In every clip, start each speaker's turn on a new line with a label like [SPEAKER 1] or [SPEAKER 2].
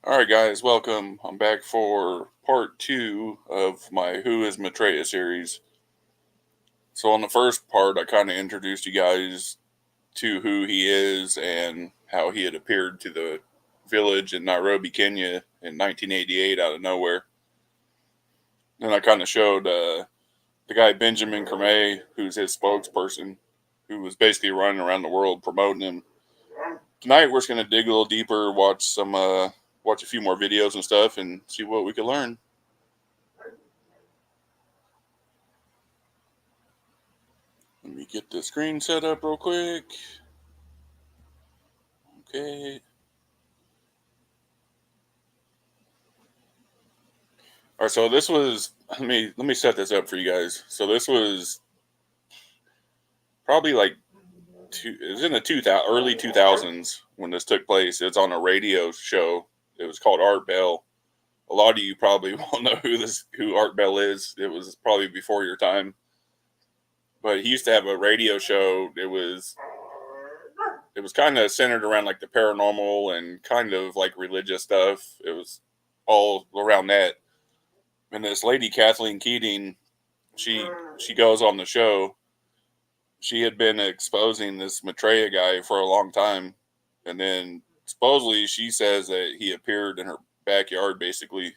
[SPEAKER 1] Alright guys, welcome. I'm back for part 2 of my Who is Maitreya series. So on the first part, I kind of introduced you guys to who he is and how he had appeared to the village in Nairobi, Kenya in 1988 out of nowhere. Then I kind of showed the guy Benjamin Creme, who's his spokesperson, who was basically running around the world promoting him. Tonight we're just going to dig a little deeper, watch a few more videos and stuff, and see what we can learn. Let me get the screen set up real quick. Okay. All right, so this was, let me set this up for you guys. So this was probably like it was in the early 2000s when this took place. It's on a radio show. It was called Art Bell. A lot of you probably won't know who Art Bell is. It was probably before your time. But he used to have a radio show. It was kind of centered around like the paranormal and kind of like religious stuff. It was all around that. And this lady, Kathleen Keating, she goes on the show. She had been exposing this Maitreya guy for a long time. And then supposedly she says that he appeared in her backyard basically.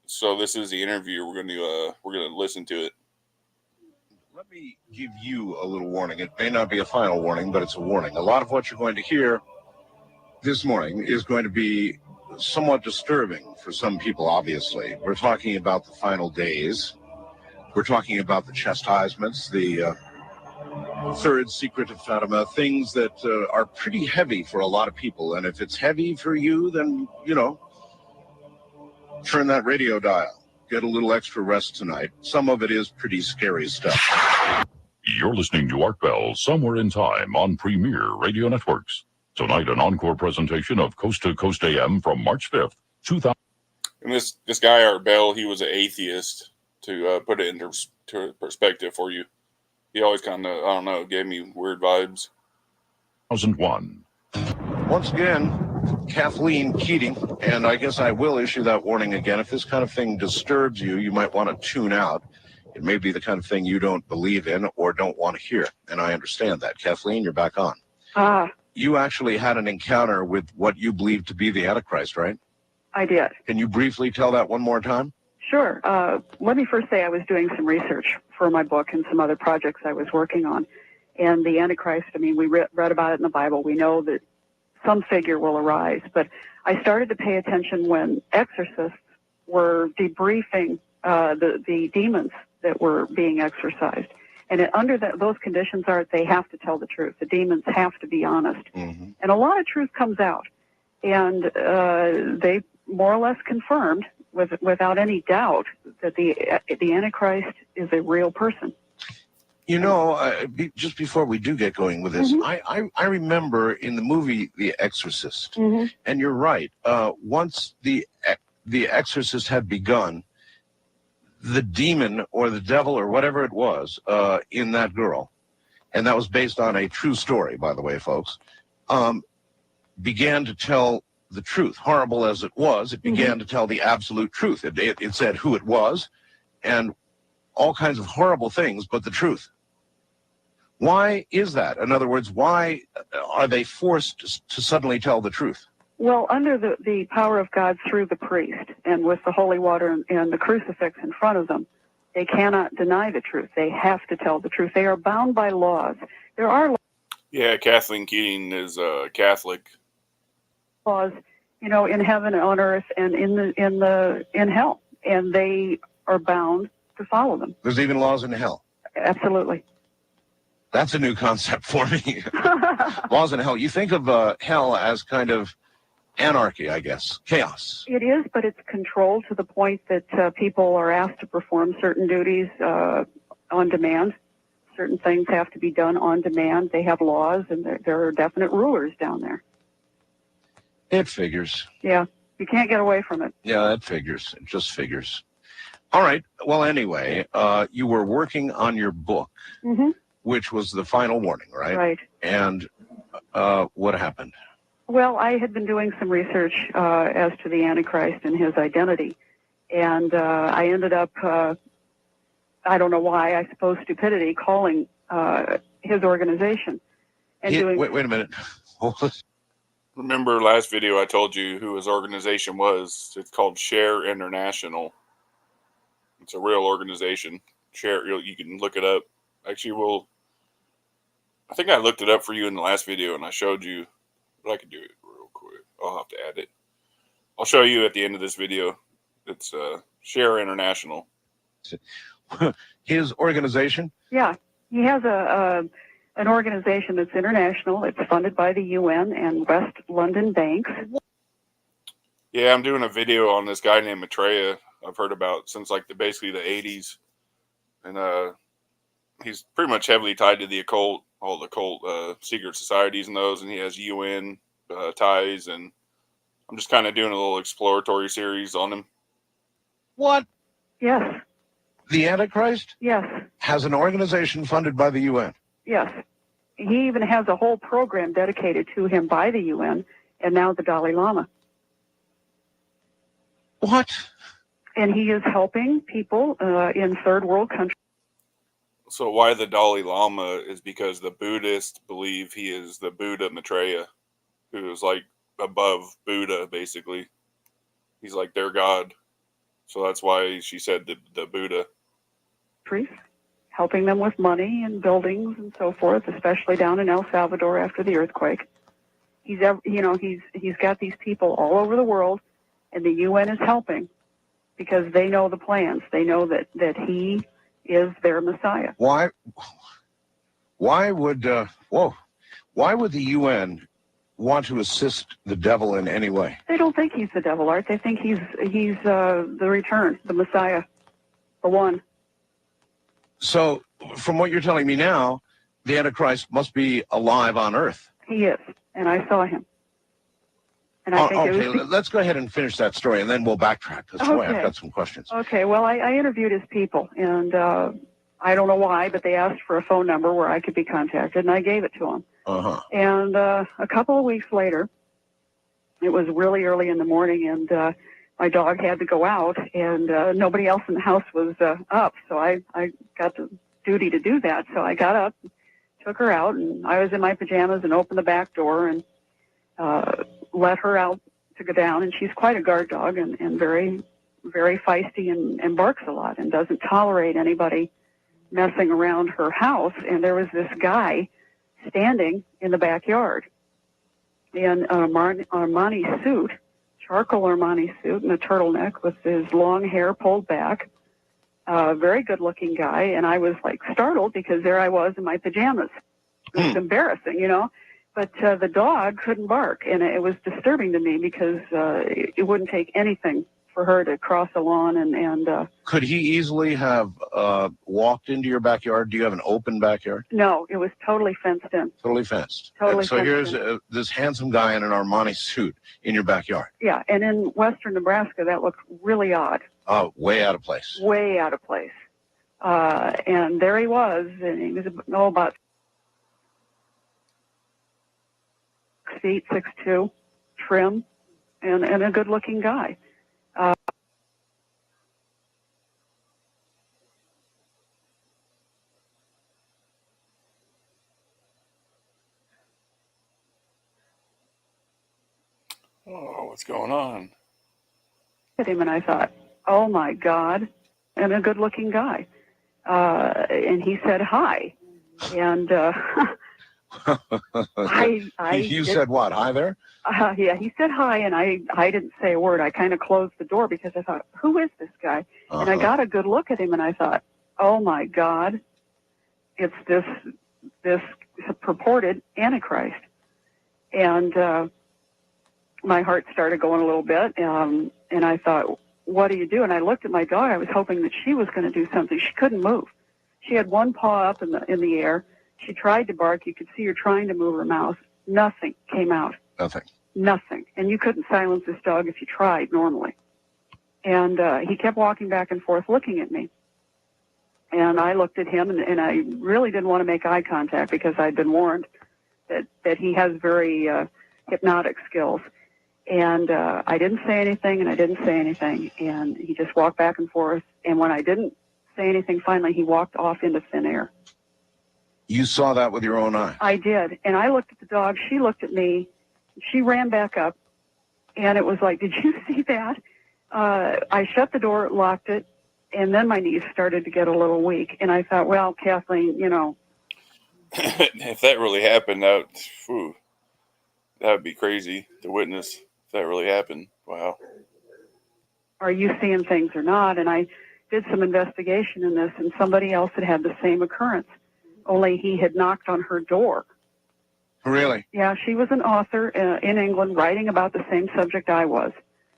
[SPEAKER 1] So this is the interview. We're going to listen to it.
[SPEAKER 2] Let me give you a little warning. It may not be a final warning, but it's a warning. A lot of what you're going to hear this morning is going to be somewhat disturbing for some people, obviously. We're talking about the final days. We're talking about the chastisements, the third secret of Fatima, things that are pretty heavy for a lot of people. And if it's heavy for you, then, turn that radio dial. Get a little extra rest tonight. Some of it is pretty scary stuff.
[SPEAKER 3] You're listening to Art Bell Somewhere in Time on Premier Radio Networks. Tonight, an encore presentation of Coast to Coast AM from March 5th, 2000.
[SPEAKER 1] And this guy, Art Bell, he was an atheist, to put it into perspective for you. He always kind of, I don't know, gave me weird vibes.
[SPEAKER 3] 2001.
[SPEAKER 2] Once again, Kathleen Keating, and I guess I will issue that warning again. If this kind of thing disturbs you, you might want to tune out. It may be the kind of thing you don't believe in or don't want to hear, and I understand that. Kathleen, you're back on. You actually had an encounter with what you believe to be the Antichrist, right?
[SPEAKER 4] I did.
[SPEAKER 2] Can you briefly tell that one more time?
[SPEAKER 4] Sure. Let me first say I was doing some research for my book and some other projects I was working on. And the Antichrist, we read about it in the Bible. We know that some figure will arise. But I started to pay attention when exorcists were debriefing the demons that were being exorcised. And under those conditions they have to tell the truth. The demons have to be honest. Mm-hmm. And a lot of truth comes out. And they more or less confirmed, without any doubt, that the Antichrist is a real person.
[SPEAKER 2] Just before we do get going with this, mm-hmm. I remember in the movie The Exorcist, mm-hmm. and you're right, once the Exorcist had begun, the demon or the devil or whatever it was in that girl, and that was based on a true story, by the way, folks, began to tell the truth. Horrible as it was, it began mm-hmm. to tell the absolute truth. It said who it was and all kinds of horrible things, but the truth. Why is that? In other words, why are they forced to suddenly tell the truth?
[SPEAKER 4] Well, under the power of God through the priest and with the holy water and the crucifix in front of them, they cannot deny the truth. They have to tell the truth. They are bound by laws. There are
[SPEAKER 1] Yeah, Kathleen Keating is Catholic.
[SPEAKER 4] Laws, in heaven and on earth and in hell, and they are bound to follow them.
[SPEAKER 2] There's even laws in hell.
[SPEAKER 4] Absolutely.
[SPEAKER 2] That's a new concept for me. Laws in hell. You think of hell as kind of anarchy, I guess, chaos.
[SPEAKER 4] It is, but it's controlled to the point that people are asked to perform certain duties on demand. Certain things have to be done on demand. They have laws, and there are definite rulers down there.
[SPEAKER 2] It figures.
[SPEAKER 4] Yeah, you can't get away from it.
[SPEAKER 2] Yeah, it figures. It just figures. All right. Well, anyway, you were working on your book, mm-hmm. which was the final warning, right?
[SPEAKER 4] Right.
[SPEAKER 2] And what happened?
[SPEAKER 4] Well, I had been doing some research as to the Antichrist and his identity, and I ended up, I don't know why, I suppose stupidity, calling his organization and doing.
[SPEAKER 2] Wait a minute.
[SPEAKER 1] Remember last video I told you who his organization was? It's called Share International. It's a real organization. Share, you can look it up. Actually, I think I looked it up for you in the last video and I showed you, but I can do it real quick. I'll have to add it. I'll show you at the end of this video. It's Share International.
[SPEAKER 2] His organization?
[SPEAKER 4] Yeah, he has an organization that's international. It's funded by the UN and West London banks.
[SPEAKER 1] Yeah, I'm doing a video on this guy named Maitreya. I've heard about since like basically the 80s, and he's pretty much heavily tied to the occult, all the occult secret societies and those, and he has UN ties, and I'm just kind of doing a little exploratory series on him.
[SPEAKER 2] What?
[SPEAKER 4] Yes.
[SPEAKER 2] The Antichrist?
[SPEAKER 4] Yes.
[SPEAKER 2] Has an organization funded by the UN?
[SPEAKER 4] Yes. He even has a whole program dedicated to him by the UN and now the Dalai Lama.
[SPEAKER 2] What?
[SPEAKER 4] And he is helping people in third world countries.
[SPEAKER 1] So why the Dalai Lama is because the Buddhists believe he is the Buddha Maitreya, who is like above Buddha, basically. He's like their god. So that's why she said the Buddha.
[SPEAKER 4] Helping them with money and buildings and so forth, especially down in El Salvador after the earthquake. He's got these people all over the world, and the UN is helping because they know the plans. They know that he is their Messiah.
[SPEAKER 2] Why would the UN want to assist the devil in any way?
[SPEAKER 4] They don't think he's the devil, Art. They think he's the return, the Messiah, the one.
[SPEAKER 2] So, from what you're telling me now, the Antichrist must be alive on Earth.
[SPEAKER 4] He is, and I saw him. And I think
[SPEAKER 2] okay, let's go ahead and finish that story, and then we'll backtrack. That's why I've got some questions.
[SPEAKER 4] Okay, well, I interviewed his people, and I don't know why, but they asked for a phone number where I could be contacted, and I gave it to them.
[SPEAKER 2] Uh-huh.
[SPEAKER 4] And a couple of weeks later, it was really early in the morning, and my dog had to go out, and nobody else in the house was up, so I got the duty to do that. So I got up, took her out, and I was in my pajamas and opened the back door and let her out to go down. And she's quite a guard dog and very, very feisty and barks a lot and doesn't tolerate anybody messing around her house. And there was this guy standing in the backyard in an Armani suit, charcoal Armani suit and a turtleneck with his long hair pulled back. Very good-looking guy, and I was like startled because there I was in my pajamas. It was embarrassing, you know. But the dog couldn't bark, and it was disturbing to me because it wouldn't take anything for her to cross a lawn and
[SPEAKER 2] Could he easily have walked into your backyard? Do you have an open backyard?
[SPEAKER 4] No, it was totally fenced in.
[SPEAKER 2] Totally fenced.
[SPEAKER 4] Totally
[SPEAKER 2] so
[SPEAKER 4] fenced
[SPEAKER 2] here's
[SPEAKER 4] in.
[SPEAKER 2] This handsome guy in an Armani suit in your backyard.
[SPEAKER 4] Yeah, and in western Nebraska, that looked really odd.
[SPEAKER 2] Oh, way out of place.
[SPEAKER 4] Way out of place. And there he was, and he was about 6 feet, 6'2", trim, and a good-looking guy.
[SPEAKER 1] Oh, what's going on?
[SPEAKER 4] At him, and I thought, oh my God, and a good-looking guy. And he said hi, and
[SPEAKER 2] You said what? Hi there?
[SPEAKER 4] Yeah, he said hi, and I didn't say a word. I kind of closed the door because I thought, who is this guy?
[SPEAKER 2] Uh-huh.
[SPEAKER 4] And I got a good look at him, and I thought, oh my God, it's this purported Antichrist. And my heart started going a little bit, and I thought, what do you do? And I looked at my dog. I was hoping that she was going to do something. She couldn't move. She had one paw up in the air. She tried to bark. You could see her trying to move her mouth. Nothing came out. Nothing. And you couldn't silence this dog if you tried normally. And he kept walking back and forth looking at me. And I looked at him, and I really didn't want to make eye contact because I'd been warned that he has very hypnotic skills. And I didn't say anything, and I didn't say anything, and he just walked back and forth. And when I didn't say anything, finally he walked off into thin air.
[SPEAKER 2] You saw that with your own eye?
[SPEAKER 4] I did. And I looked at the dog. She looked at me. She ran back up, and it was like, did you see that? I shut the door, locked it, and then my knees started to get a little weak. And I thought, well, Kathleen, you know.
[SPEAKER 1] If that really happened, that would be crazy to witness. If that really happened. Wow.
[SPEAKER 4] Are you seeing things or not? And I did some investigation in this, and somebody else had had the same occurrence, only he had knocked on her door.
[SPEAKER 2] Really?
[SPEAKER 4] Yeah, she was an author in England writing about the same subject I was,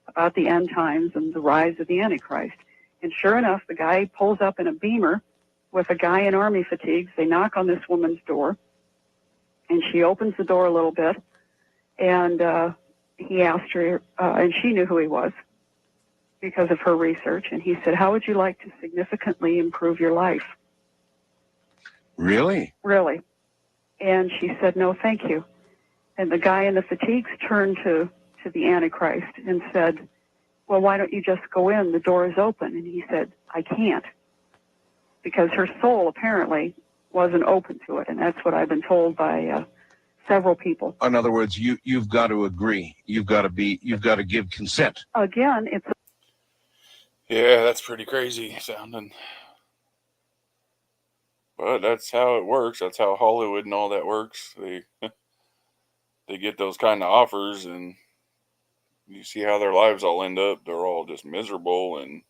[SPEAKER 4] about the end times and the rise of the Antichrist. And sure enough, the guy pulls up in a Beamer with a guy in army fatigues. They knock on this woman's door, and she opens the door a little bit, and he asked her, and she knew who he was because of her research, and he said, how would you like to significantly improve your life?
[SPEAKER 2] Really?
[SPEAKER 4] Really. And she said, no, thank you. And the guy in the fatigues turned to the Antichrist and said, well, why don't you just go in? The door is open. And he said, I can't, because her soul apparently wasn't open to it. And that's what I've been told by several people.
[SPEAKER 2] In other words, you've got to agree. You've got to give consent.
[SPEAKER 4] Again, it's
[SPEAKER 1] Yeah, that's pretty crazy sounding. But that's how it works. That's how Hollywood and all that works. They get those kind of offers, and you see how their lives all end up. They're all just miserable, and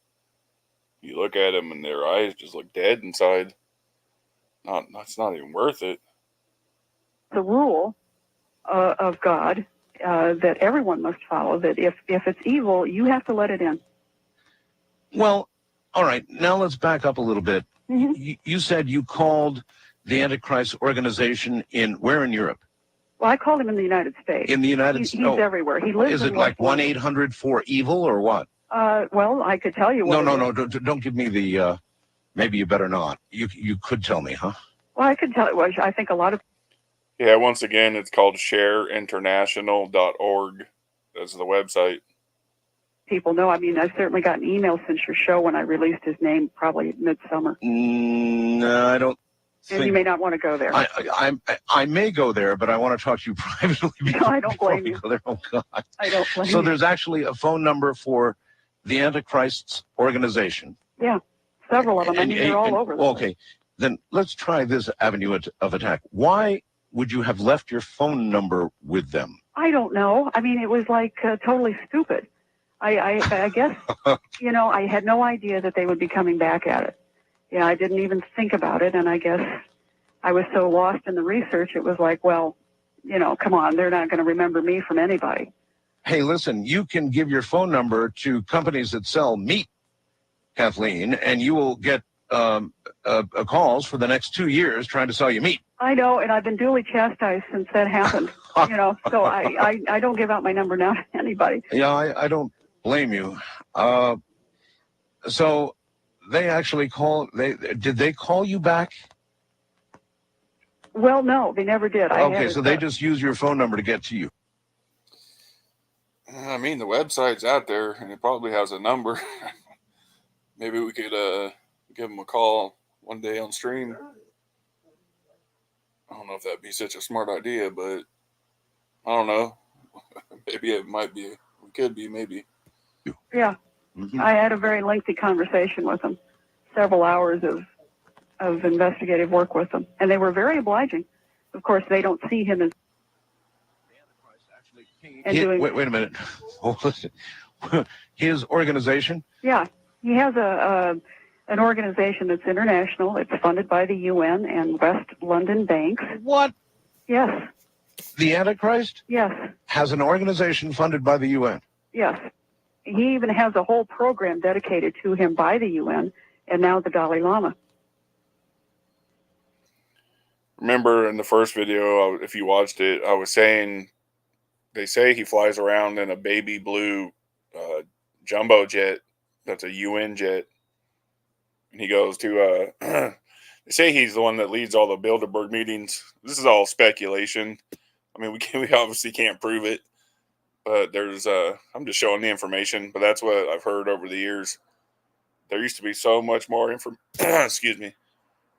[SPEAKER 1] you look at them, and their eyes just look dead inside. That's not even worth it.
[SPEAKER 4] the rule of God that everyone must follow, that if it's evil, you have to let it in.
[SPEAKER 2] Well, all right. Now let's back up a little bit.
[SPEAKER 4] Mm-hmm.
[SPEAKER 2] You said you called the Antichrist organization where in Europe?
[SPEAKER 4] Well, I called him in the United States.
[SPEAKER 2] In the United States?
[SPEAKER 4] He's everywhere. He lives
[SPEAKER 2] Is
[SPEAKER 4] in
[SPEAKER 2] it like
[SPEAKER 4] West London.
[SPEAKER 2] 1-800-4-EVIL or what?
[SPEAKER 4] Well, I could tell you what
[SPEAKER 2] No. Don't give me the, maybe you better not. You could tell me, huh?
[SPEAKER 4] Well, I could tell you. Well, I think a lot of
[SPEAKER 1] Yeah, once again, it's called shareinternational.org. That's the website.
[SPEAKER 4] people know. I mean, I've certainly gotten emails since your show when I released his name, probably midsummer.
[SPEAKER 2] No, I don't think...
[SPEAKER 4] And you may not want to go there.
[SPEAKER 2] I may go there, but I want to talk to you privately.
[SPEAKER 4] No, I don't blame you.
[SPEAKER 2] Go there. Oh, God.
[SPEAKER 4] I don't blame you.
[SPEAKER 2] So there's actually a phone number for the Antichrist's organization.
[SPEAKER 4] Yeah, several of them. I mean, they're all over the place.
[SPEAKER 2] Okay, then let's try this avenue of attack. Why would you have left your phone number with them?
[SPEAKER 4] I don't know. I mean, it was like totally stupid. I guess, I had no idea that they would be coming back at it. Yeah, I didn't even think about it, and I guess I was so lost in the research, it was like, well, come on, they're not going to remember me from anybody.
[SPEAKER 2] Hey, listen, you can give your phone number to companies that sell meat, Kathleen, and you will get calls for the next 2 years trying to sell you meat.
[SPEAKER 4] I know, and I've been duly chastised since that happened. So I don't give out my number now to anybody.
[SPEAKER 2] Yeah, I don't blame you. So they actually did they call you back?
[SPEAKER 4] Well, no, they never did.
[SPEAKER 2] Okay, so they just use your phone number to get to you.
[SPEAKER 1] I mean, the website's out there, and it probably has a number. Maybe we could give them a call one day on stream. I don't know if that'd be such a smart idea, but I don't know. Maybe it might be. We could be, maybe.
[SPEAKER 4] Yeah. Mm-hmm. I had a very lengthy conversation with them, several hours of investigative work with them, and they were very obliging. Of course, they don't see him as...
[SPEAKER 2] Wait a minute. Oh, listen. His organization?
[SPEAKER 4] Yeah. He has an organization that's international. It's funded by the UN and West London banks.
[SPEAKER 2] What?
[SPEAKER 4] Yes.
[SPEAKER 2] The Antichrist?
[SPEAKER 4] Yes.
[SPEAKER 2] Has an organization funded by the UN?
[SPEAKER 4] Yes. He even has a whole program dedicated to him by the UN and now the Dalai Lama.
[SPEAKER 1] Remember in the first video, if you watched it, I was saying they say he flies around in a baby blue jumbo jet. That's a UN jet. And he goes to, they say he's the one that leads all the Bilderberg meetings. This is all speculation. I mean, we obviously can't prove it, but there's I'm just showing the information. But that's what I've heard over the years. There used to be so much more excuse me.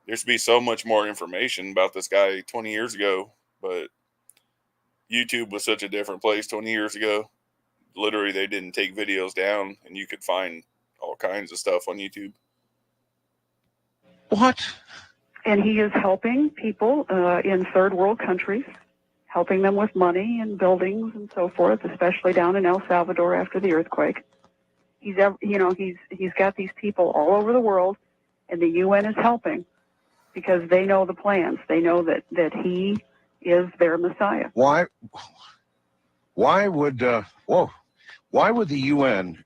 [SPEAKER 1] There used to be so much more information about this guy 20 years ago, but YouTube was such a different place 20 years ago. Literally, they didn't take videos down, and you could find all kinds of stuff on YouTube.
[SPEAKER 2] What?
[SPEAKER 4] And he is helping people in third world countries, helping them with money and buildings and so forth, especially down in El Salvador after the earthquake. He's got these people all over the world, and the UN is helping because they know the plans. They know that he is their Messiah.
[SPEAKER 2] Why would the UN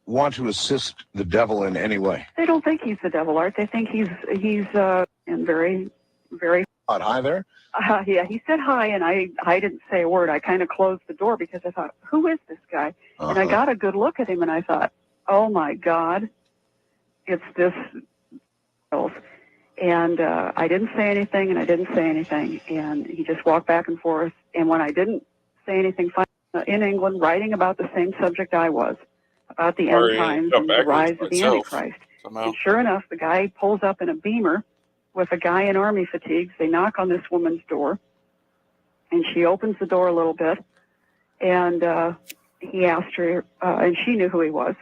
[SPEAKER 2] want to assist the devil in any way?
[SPEAKER 4] They don't think he's the devil, Art. They think he's and very, very.
[SPEAKER 2] Hi there.
[SPEAKER 4] Yeah, he said hi, and I didn't say a word. I kind of closed the door because I thought, who is this guy? And I got a good look at him, and I thought, oh my God, it's this. And I didn't say anything, and I didn't say anything, and he just walked back and forth. And when I didn't say anything, in England, writing about the same subject I was, about the end times and the rise of the Antichrist.
[SPEAKER 1] Somehow.
[SPEAKER 4] And sure enough, the guy pulls up in a Beamer with a guy in army fatigues. They knock on this woman's door, and she opens the door a little bit, and he asked her, and she knew who he was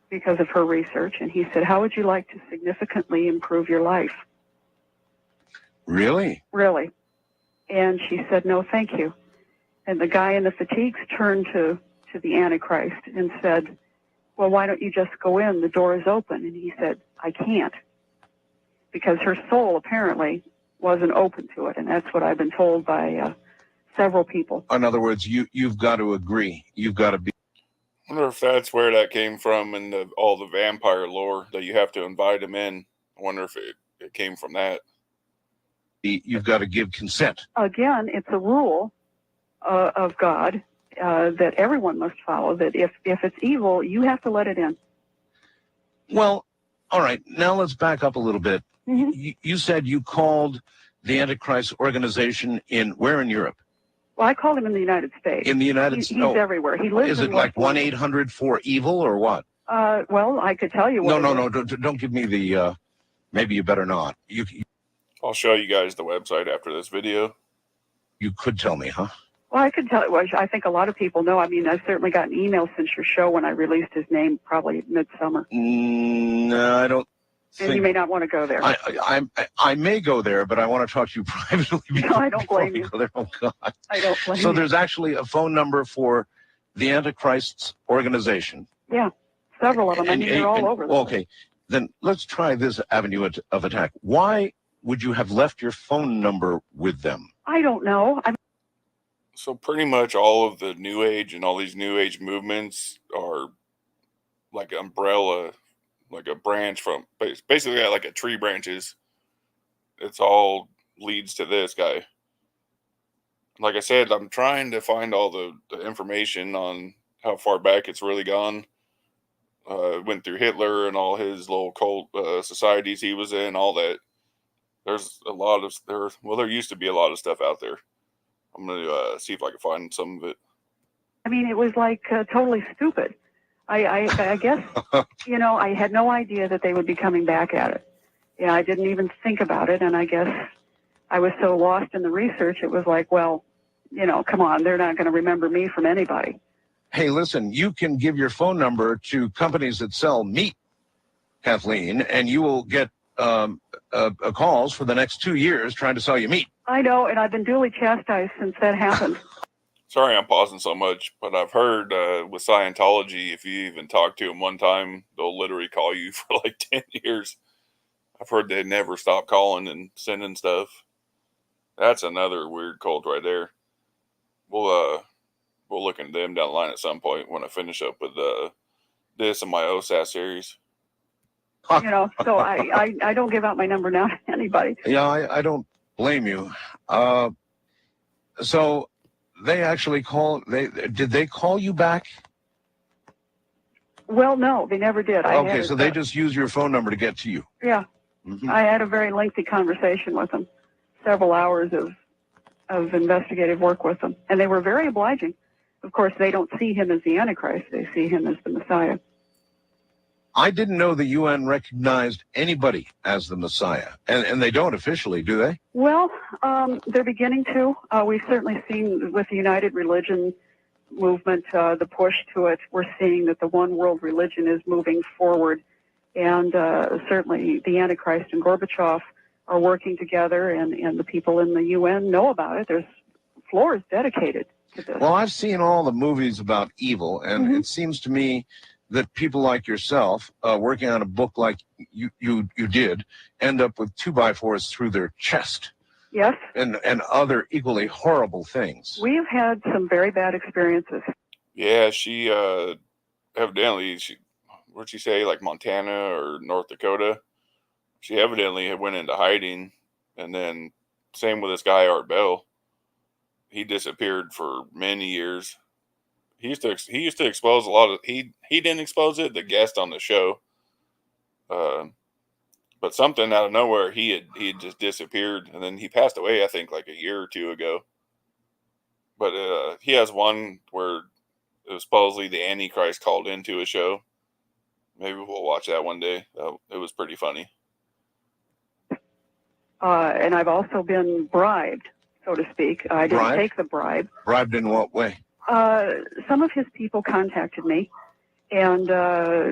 [SPEAKER 4] because of her research, and he said, how would you like to significantly improve your life?
[SPEAKER 2] Really?
[SPEAKER 4] Really. And she said, no, thank you. And the guy in the fatigues turned to the Antichrist and said, well, why don't you just go in? The door is open. And he said, I can't. Because her soul apparently wasn't open to it. And that's what I've been told by several people.
[SPEAKER 2] In other words, you've got to agree. You've got to be.
[SPEAKER 1] I wonder if that's where that came from in all the vampire lore, that you have to invite him in. I wonder if it came from that.
[SPEAKER 2] You've got to give consent.
[SPEAKER 4] Again, it's a rule of God that everyone must follow, that if it's evil, you have to let it in.
[SPEAKER 2] Well, all right. Now let's back up a little bit.
[SPEAKER 4] Mm-hmm.
[SPEAKER 2] You said you called the Antichrist organization where in Europe?
[SPEAKER 4] Well, I called him in the United States.
[SPEAKER 2] In the United States?
[SPEAKER 4] He's everywhere. He lives.
[SPEAKER 2] Is
[SPEAKER 4] in
[SPEAKER 2] it like 1-800-4-EVIL or what?
[SPEAKER 4] Well, I could tell you.
[SPEAKER 2] No. Don't give me the. Maybe you better not.
[SPEAKER 1] I'll show you guys the website after this video.
[SPEAKER 2] You could tell me, huh?
[SPEAKER 4] Well, I could tell you. Well, I think a lot of people know. I mean, I've certainly gotten emails since your show when I released his name, probably midsummer.
[SPEAKER 2] No, I don't.
[SPEAKER 4] And you may not want to go there.
[SPEAKER 2] I may go there, but I want to talk to you privately.
[SPEAKER 4] No, I don't blame you.
[SPEAKER 2] Go there. Oh, God.
[SPEAKER 4] I don't blame you.
[SPEAKER 2] So there's actually a phone number for the Antichrist's organization.
[SPEAKER 4] Yeah, several of them. I mean, they're all over.
[SPEAKER 2] Okay, then let's try this avenue of attack. Why would you have left your phone number with them?
[SPEAKER 4] I don't know.
[SPEAKER 1] So pretty much all of the New Age and all these New Age movements are like an umbrella, like a branch from, basically like a tree branches. It's all leads to this guy. Like I said, I'm trying to find all the information on how far back it's really gone. Went through Hitler and all his little cult societies he was in, all that. There's a lot of there used to be a lot of stuff out there. I'm going to see if I can find some of it.
[SPEAKER 4] I mean, it was like totally stupid. I guess, I had no idea that they would be coming back at it. Yeah, I didn't even think about it. And I guess I was so lost in the research. It was like, well, come on, they're not going to remember me from anybody.
[SPEAKER 2] Hey, listen, you can give your phone number to companies that sell meat, Kathleen, and you will get calls for the next 2 years trying to sell you meat.
[SPEAKER 4] I know, and I've been duly chastised since that happened.
[SPEAKER 1] Sorry I'm pausing so much, but I've heard with Scientology, if you even talk to them one time, they'll literally call you for like 10 years. I've heard they never stop calling and sending stuff. That's another weird cult right there. We'll look into them down the line at some point when I finish up with this and my OSAS series.
[SPEAKER 4] So I don't give out my number now to anybody.
[SPEAKER 2] Yeah, I don't blame you. So they actually did they call you back?
[SPEAKER 4] Well, no, they never did.
[SPEAKER 2] Okay, so they just use your phone number to get to you.
[SPEAKER 4] Yeah. Mm-hmm. I had a very lengthy conversation with them. Several hours of, of investigative work with them, and they were very obliging. Of course, they don't see him as the Antichrist; they see him as the Messiah.
[SPEAKER 2] I didn't know the UN recognized anybody as the Messiah, and they don't officially, do they?
[SPEAKER 4] Well, they're beginning to. We've certainly seen with the United Religion movement, the push to it. We're seeing that the one world religion is moving forward, and certainly the Antichrist and Gorbachev are working together, and the people in the UN know about it. There's floors dedicated to this.
[SPEAKER 2] Well, I've seen all the movies about evil, and it seems to me that people like yourself, working on a book like you did, end up with 2x4s through their chest.
[SPEAKER 4] Yes.
[SPEAKER 2] And other equally horrible things.
[SPEAKER 4] We've had some very bad experiences.
[SPEAKER 1] Yeah, she evidently, what'd she say, like Montana or North Dakota? She evidently had went into hiding, and then same with this guy Art Bell. He disappeared for many years. He used to expose a lot of he didn't expose it, the guest on the show. But something out of nowhere he had just disappeared, and then he passed away, I think, like a year or two ago. But he has one where it was supposedly the Antichrist called into a show. Maybe we'll watch that one day. It was pretty funny.
[SPEAKER 4] And I've also been bribed, so to speak. I didn't take the bribe.
[SPEAKER 2] Bribed in what way?
[SPEAKER 4] Some of his people contacted me, and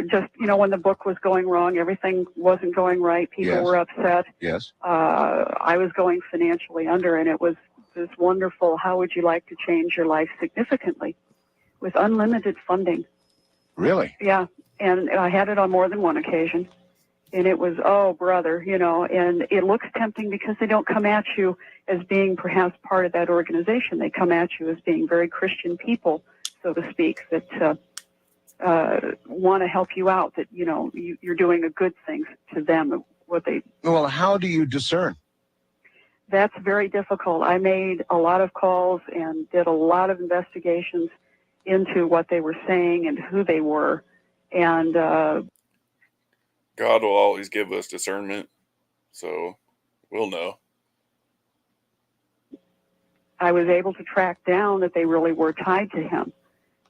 [SPEAKER 4] just, when the book was going wrong, everything wasn't going right. People were upset.
[SPEAKER 2] Yes.
[SPEAKER 4] I was going financially under, and it was this wonderful, how would you like to change your life significantly, with unlimited funding.
[SPEAKER 2] Really?
[SPEAKER 4] Yeah, and I had it on more than one occasion. And it was, oh, brother, and it looks tempting because they don't come at you as being perhaps part of that organization. They come at you as being very Christian people, so to speak, that want to help you out, that, you're doing a good thing to them.
[SPEAKER 2] Well, how do you discern?
[SPEAKER 4] That's very difficult. I made a lot of calls and did a lot of investigations into what they were saying and who they were. And
[SPEAKER 1] God will always give us discernment, so we'll know.
[SPEAKER 4] I was able to track down that they really were tied to him.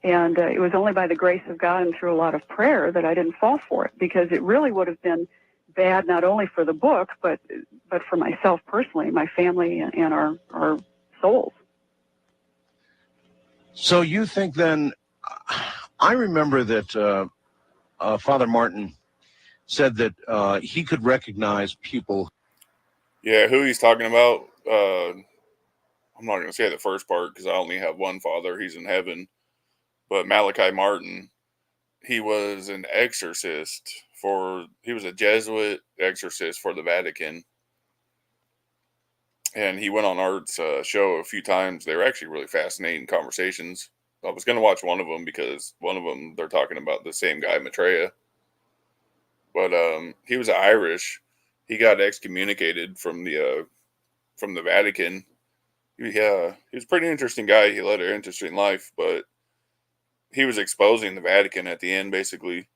[SPEAKER 4] And it was only by the grace of God and through a lot of prayer that I didn't fall for it, because it really would have been bad not only for the book, but for myself personally, my family, and our souls.
[SPEAKER 2] So you think then, I remember that Father Martin said that he could recognize people.
[SPEAKER 1] Yeah, who he's talking about, I'm not going to say the first part because I only have one father. He's in heaven. But Malachi Martin, he was an exorcist he was a Jesuit exorcist for the Vatican. And he went on Art's show a few times. They were actually really fascinating conversations. I was going to watch one of them because one of them, they're talking about the same guy, Maitreya. But he was Irish. He got excommunicated from the Vatican. He was a pretty interesting guy. He led an interesting life, but he was exposing the Vatican at the end, basically.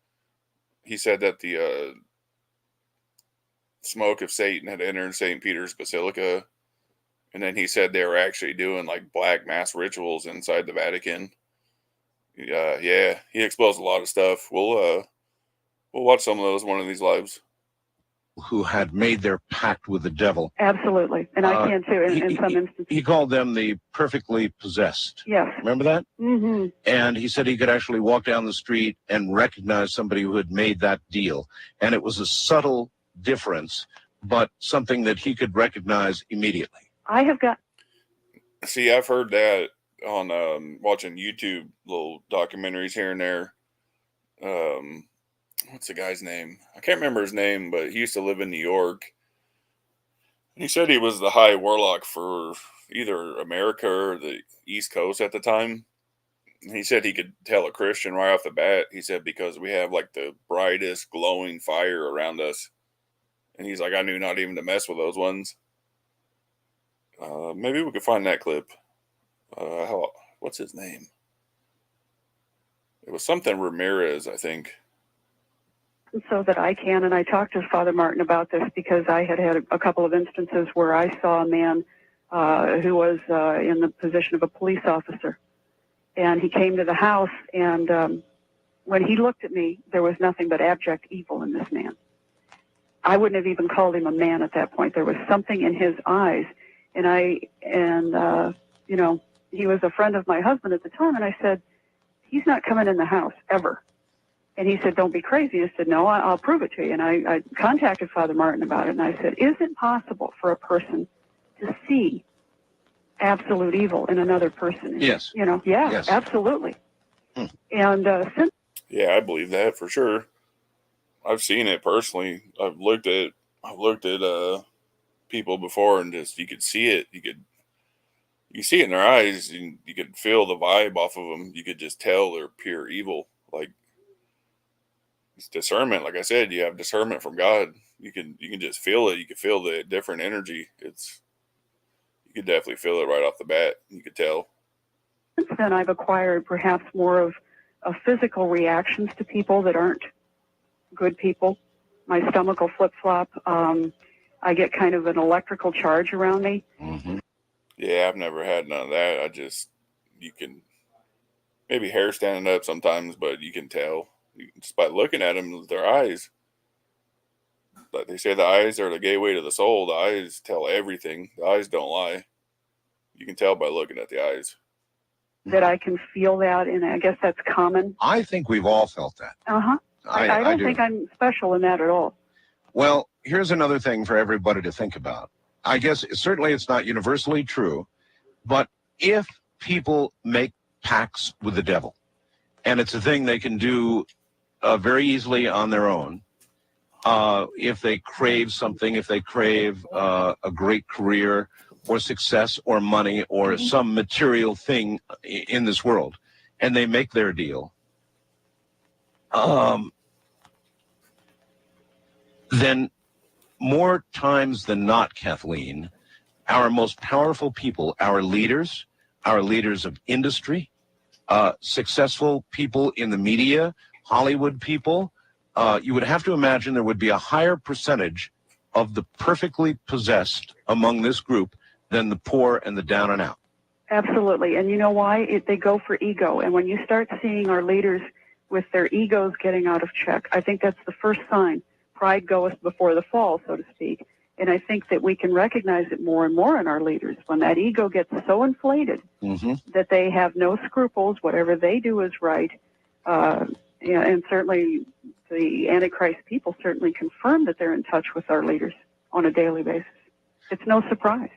[SPEAKER 1] He said that the smoke of Satan had entered St. Peter's Basilica. And then he said they were actually doing like black mass rituals inside the Vatican. Yeah, he exposed a lot of stuff. We'll watch some of those one of these lives.
[SPEAKER 2] Who had made their pact with the devil.
[SPEAKER 4] Absolutely. And I can too, in some instances.
[SPEAKER 2] He called them the perfectly possessed.
[SPEAKER 4] Yes.
[SPEAKER 2] Remember that?
[SPEAKER 4] Mm-hmm.
[SPEAKER 2] And he said he could actually walk down the street and recognize somebody who had made that deal. And it was a subtle difference, but something that he could recognize immediately.
[SPEAKER 4] I've
[SPEAKER 1] heard that on watching YouTube little documentaries here and there. What's the guy's name? I can't remember his name, but he used to live in New York. He said he was the high warlock for either America or the East Coast at the time. He said he could tell a Christian right off the bat. He said, because we have like the brightest glowing fire around us. And he's like, I knew not even to mess with those ones. Maybe we could find that clip. What's his name? It was something Ramirez, I think.
[SPEAKER 4] So that I can, and I talked to Father Martin about this because I had a couple of instances where I saw a man who was in the position of a police officer. And he came to the house, and when he looked at me, there was nothing but abject evil in this man. I wouldn't have even called him a man at that point. There was something in his eyes. And you know, he was a friend of my husband at the time, and I said, he's not coming in the house, ever. And he said, don't be crazy. I said, no, I'll prove it to you. And I contacted Father Martin about it, and I said, is it possible for a person to see absolute evil in another person?
[SPEAKER 2] Yes.
[SPEAKER 4] You know, yeah,
[SPEAKER 2] Yes.
[SPEAKER 4] absolutely. And since...
[SPEAKER 1] Yeah, I believe that for sure. I've seen it personally. I've looked at people before, and just you could see it. You see it in their eyes, and you could feel the vibe off of them. You could just tell they're pure evil. Like, it's discernment. Like I said, you have discernment from God. You can just feel it. You can feel the different energy. You could definitely feel it right off the bat. You could tell.
[SPEAKER 4] Since then, I've acquired perhaps more of physical reactions to people that aren't good people. My stomach will flip-flop. I get kind of an electrical charge around me.
[SPEAKER 2] Mm-hmm.
[SPEAKER 1] Yeah, I've never had none of that. You can, maybe hair standing up sometimes, but you can tell just by looking at them with their eyes. Like they say, the eyes are the gateway to the soul. The eyes tell everything. The eyes don't lie. You can tell by looking at the eyes.
[SPEAKER 4] That I can feel that, and I guess that's common.
[SPEAKER 2] I think we've all felt that.
[SPEAKER 4] Uh-huh. I don't think I'm special in that at all.
[SPEAKER 2] Well, here's another thing for everybody to think about. I guess certainly it's not universally true, but if people make pacts with the devil, and it's a thing they can do very easily on their own, if they crave something, if they crave a great career or success or money or some material thing in this world, and they make their deal, then more times than not, Kathleen, our most powerful people, our leaders of industry, successful people in the media, Hollywood people, you would have to imagine there would be a higher percentage of the perfectly possessed among this group than the poor and the down and out.
[SPEAKER 4] Absolutely. And you know why? They go for ego. And when you start seeing our leaders with their egos getting out of check, I think that's the first sign. Pride goeth before the fall, so to speak. And I think that we can recognize it more and more in our leaders when that ego gets so inflated that they have no scruples. Whatever they do is right. And certainly the Antichrist people certainly confirm that they're in touch with our leaders on a daily basis. It's no surprise.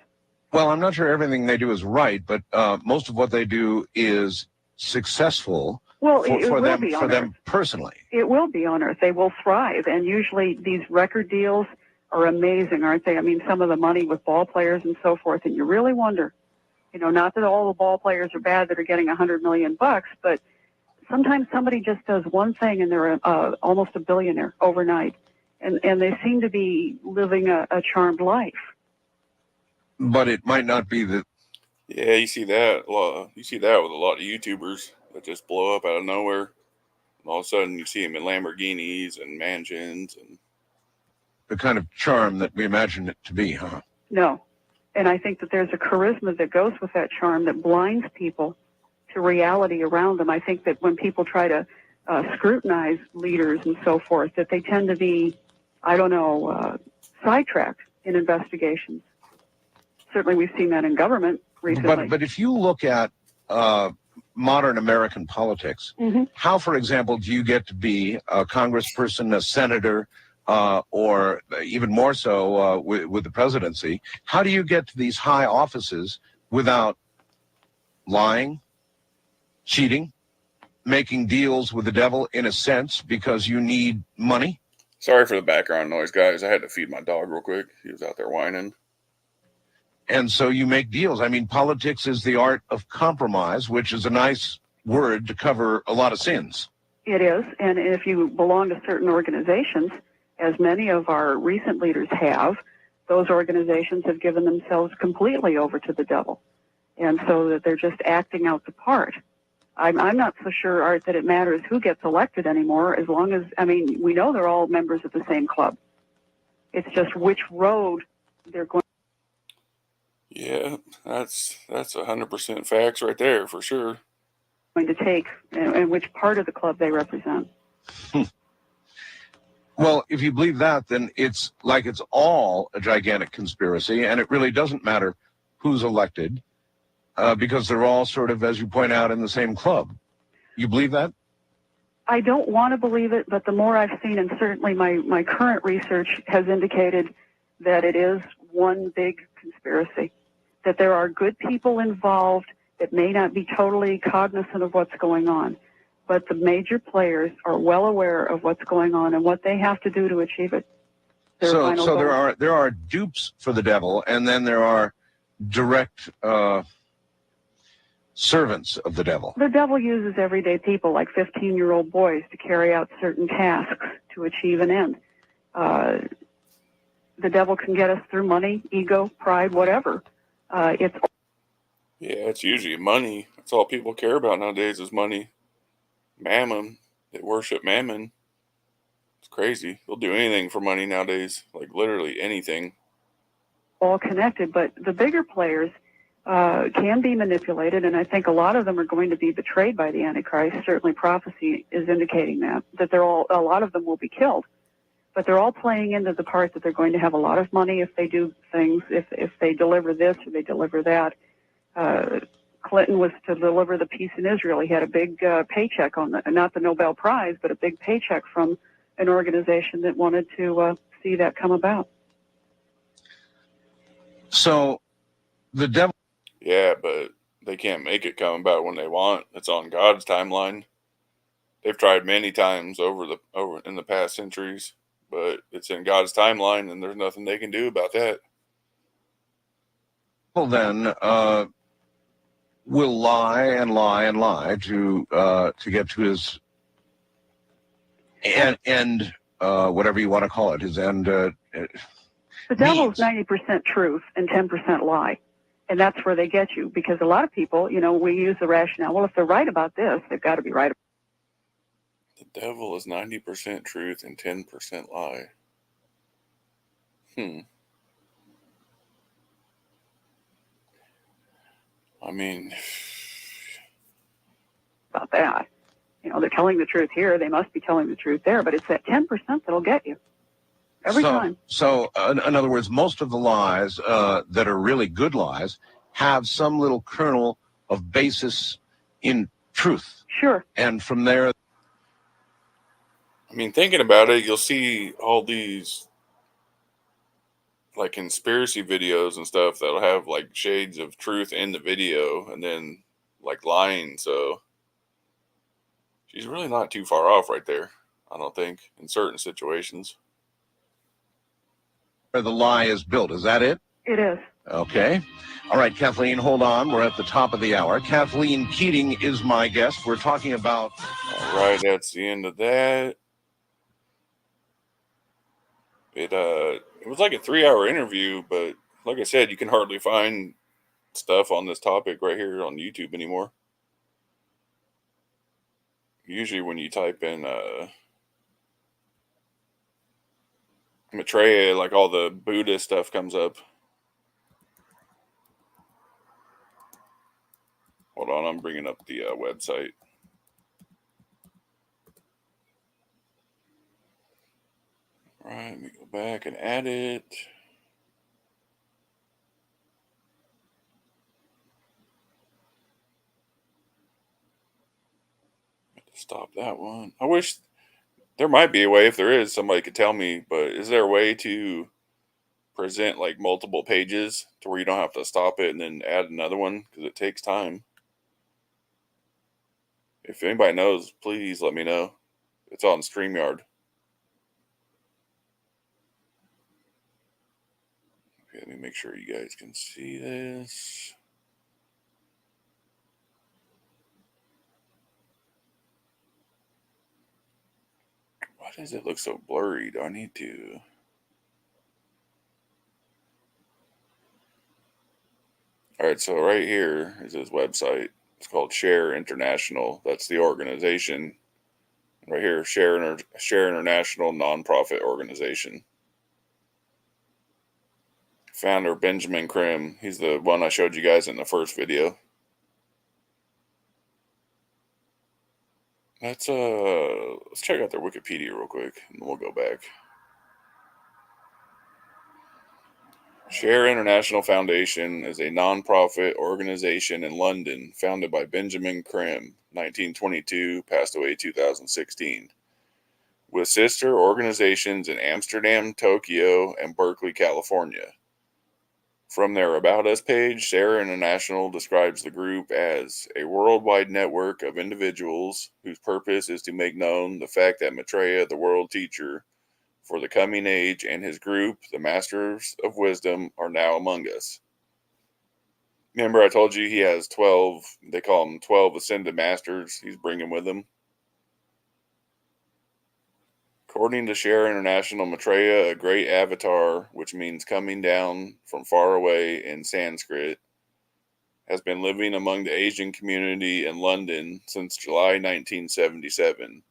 [SPEAKER 2] Well, I'm not sure everything they do is right, but most of what they do is successful.
[SPEAKER 4] Well,
[SPEAKER 2] for them personally.
[SPEAKER 4] It will be on Earth. They will thrive. And usually these record deals are amazing, aren't they? I mean, some of the money with ball players and so forth. And you really wonder, you know, not that all the ball players are bad that are getting $100 million, but sometimes somebody just does one thing and they're almost a billionaire overnight. And they seem to be living a charmed life.
[SPEAKER 2] But it might not be that.
[SPEAKER 1] Yeah, you see that with a lot of YouTubers that just blow up out of nowhere. And all of a sudden, you see them in Lamborghinis and mansions and
[SPEAKER 2] the kind of charm that we imagine it to be, huh?
[SPEAKER 4] No. And I think that there's a charisma that goes with that charm that blinds people to reality around them. I think that when people try to scrutinize leaders and so forth, that they tend to be, sidetracked in investigations. Certainly we've seen that in government recently.
[SPEAKER 2] But if you look at modern American politics, how, for example, do you get to be a congressperson, a senator, or even more so with the presidency? How do you get to these high offices without lying, cheating, making deals with the devil in a sense because you need money?
[SPEAKER 1] Sorry for the background noise, guys. I had to feed my dog real quick. He was out there whining.
[SPEAKER 2] And so you make deals. I mean, politics is the art of compromise, which is a nice word to cover a lot of sins.
[SPEAKER 4] It is. And if you belong to certain organizations, as many of our recent leaders have, those organizations have given themselves completely over to the devil. And so that they're just acting out the part. I'm not so sure, Art, that it matters who gets elected anymore, as long as, we know they're all members of the same club. It's just which road they're going.
[SPEAKER 1] Yeah, that's 100% facts right there for sure.
[SPEAKER 4] Going to take and which part of the club they represent.
[SPEAKER 2] Well, if you believe that, then it's like it's all a gigantic conspiracy, and it really doesn't matter who's elected because they're all sort of, as you point out, in the same club. You believe that?
[SPEAKER 4] I don't want to believe it, but the more I've seen, and certainly my current research has indicated that it is one big conspiracy, that there are good people involved that may not be totally cognizant of what's going on, but the major players are well aware of what's going on and what they have to do to achieve it.
[SPEAKER 2] So there are dupes for the devil, and then there are direct servants of the devil.
[SPEAKER 4] The devil uses everyday people like 15-year-old boys to carry out certain tasks to achieve an end. The devil can get us through money, ego, pride, whatever.
[SPEAKER 1] It's usually money. That's all people care about nowadays is money. Mammon. They worship mammon. It's crazy. They'll do anything for money nowadays. Like literally anything.
[SPEAKER 4] All connected, but the bigger players can be manipulated, and I think a lot of them are going to be betrayed by the Antichrist. Certainly prophecy is indicating that a lot of them will be killed. But they're all playing into the part that they're going to have a lot of money if they do things, if they deliver this or they deliver that. Clinton was to deliver the peace in Israel. He had a big paycheck not the Nobel Prize, but a big paycheck from an organization that wanted to see that come about.
[SPEAKER 2] So the devil...
[SPEAKER 1] Yeah, but they can't make it come about when they want. It's on God's timeline. They've tried many times over in the past centuries, but it's in God's timeline, and there's nothing they can do about that.
[SPEAKER 2] Well, then will lie and lie and lie to get to his end, whatever you want to call it, his end.
[SPEAKER 4] The devil's 90% truth and 10% lie. And that's where they get you, because a lot of people, we use the rationale, well, if they're right about this, they've got to be right.
[SPEAKER 1] The devil is 90% truth and 10% lie. I mean,
[SPEAKER 4] about that. They're telling the truth here, they must be telling the truth there, but it's that 10% that'll get you. Every time.
[SPEAKER 2] So, in other words, most of the lies that are really good lies have some little kernel of basis in truth.
[SPEAKER 4] Sure.
[SPEAKER 2] And from there...
[SPEAKER 1] I mean, thinking about it, you'll see all these like conspiracy videos and stuff that'll have like shades of truth in the video and then like lying. So she's really not too far off right there, I don't think, in certain situations.
[SPEAKER 2] Where the lie is built. Is that it?
[SPEAKER 4] It is.
[SPEAKER 2] Okay. All right, Kathleen, hold on. We're at the top of the hour. Kathleen Keating is my guest. We're talking about...
[SPEAKER 1] All right, that's the end of that. It was like a 3-hour interview, but like I said, you can hardly find stuff on this topic right here on YouTube anymore. Usually when you type in maitreya, like all the Buddha stuff comes up. Hold on, I'm bringing up the website. All right, let me go back and add it. Stop that one. I wish there might be a way. If there is, somebody could tell me. But is there a way to present like multiple pages to where you don't have to stop it and then add another one? Because it takes time. If anybody knows, please let me know. It's on StreamYard. Okay, let me make sure you guys can see this. Why does it look so blurry? Do I need to? All right, so right here is his website. It's called Share International. That's the organization. Right here, Share International Nonprofit Organization. founder Benjamin Krim. He's the one I showed you guys in the first video. Let's check out their Wikipedia real quick, and we'll go back. Share International Foundation is a non-profit organization in London founded by Benjamin Krim, 1922, passed away 2016, with sister organizations in Amsterdam, Tokyo, and Berkeley, California. From their About Us page, Share International describes the group as a worldwide network of individuals whose purpose is to make known the fact that Maitreya, the world teacher for the coming age, and his group, the Masters of Wisdom, are now among us. Remember I told you he has 12, they call them 12 Ascended Masters he's bringing with him? According to Share International, Maitreya, a great avatar, which means coming down from far away in Sanskrit, has been living among the Asian community in London since July 1977,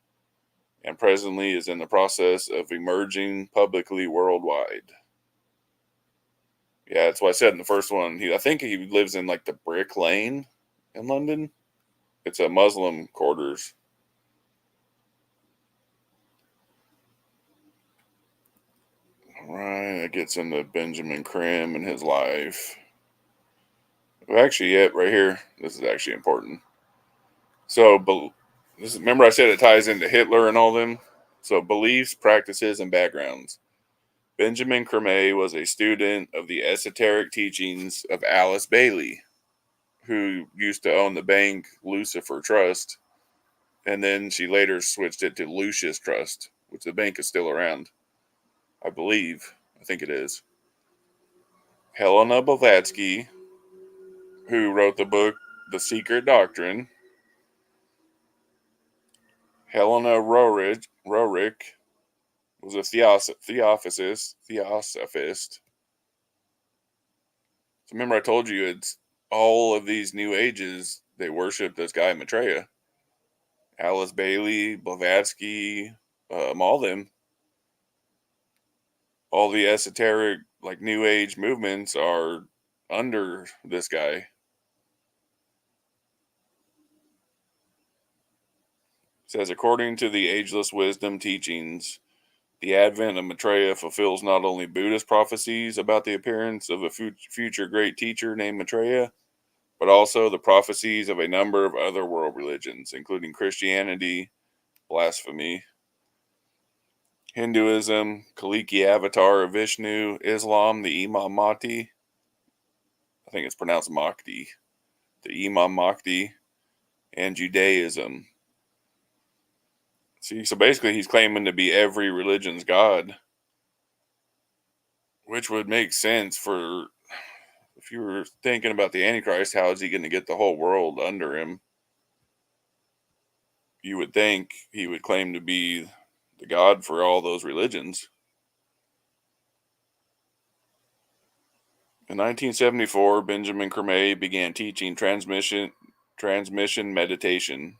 [SPEAKER 1] and presently is in the process of emerging publicly worldwide. Yeah, that's what I said in the first one. I think he lives in like the Brick Lane in London. It's a Muslim quarters. All right, that gets into Benjamin Krim and his life. Well, actually, yeah, right here, this is actually important. So, remember I said it ties into Hitler and all them? So, beliefs, practices, and backgrounds. Benjamin Krim was a student of the esoteric teachings of Alice Bailey, who used to own the bank Lucifer Trust, and then she later switched it to Lucius Trust, which the bank is still around, I believe. I think it is. Helena Blavatsky, who wrote the book The Secret Doctrine. Helena Roerich was a theosophist. So remember I told you it's all of these new ages, they worship this guy Maitreya. Alice Bailey, Blavatsky, all them. All the esoteric, like new age movements are under this guy. It says, according to the ageless wisdom teachings, the advent of Maitreya fulfills not only Buddhist prophecies about the appearance of a future great teacher named Maitreya, but also the prophecies of a number of other world religions, including Christianity, blasphemy, Hinduism, Kaliki avatar of Vishnu, Islam, the Imam Mahdi, I think it's pronounced Mahdi, the Imam Mahdi, and Judaism. See, so basically he's claiming to be every religion's God, which would make sense for, if you were thinking about the Antichrist, how is he going to get the whole world under him? You would think he would claim to be the God for all those religions. In 1974, Benjamin Krim began teaching transmission meditation,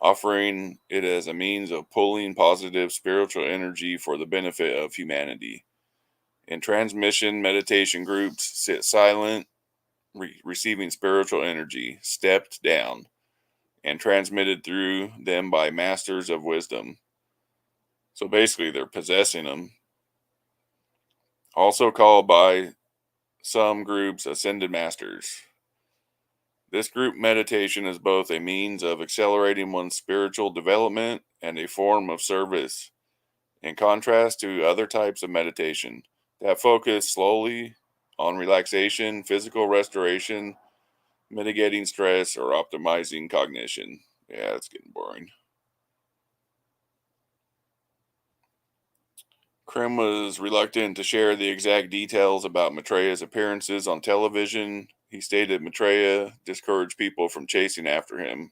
[SPEAKER 1] offering it as a means of pulling positive spiritual energy for the benefit of humanity. In transmission meditation groups, sit silent, receiving spiritual energy, stepped down, and transmitted through them by masters of wisdom. So basically, they're possessing them. Also called by some groups ascended masters. This group meditation is both a means of accelerating one's spiritual development and a form of service, in contrast to other types of meditation that focus slowly on relaxation, physical restoration, mitigating stress, or optimizing cognition. Yeah, it's getting boring. Krim was reluctant to share the exact details about Maitreya's appearances on television. He stated Maitreya discouraged people from chasing after him,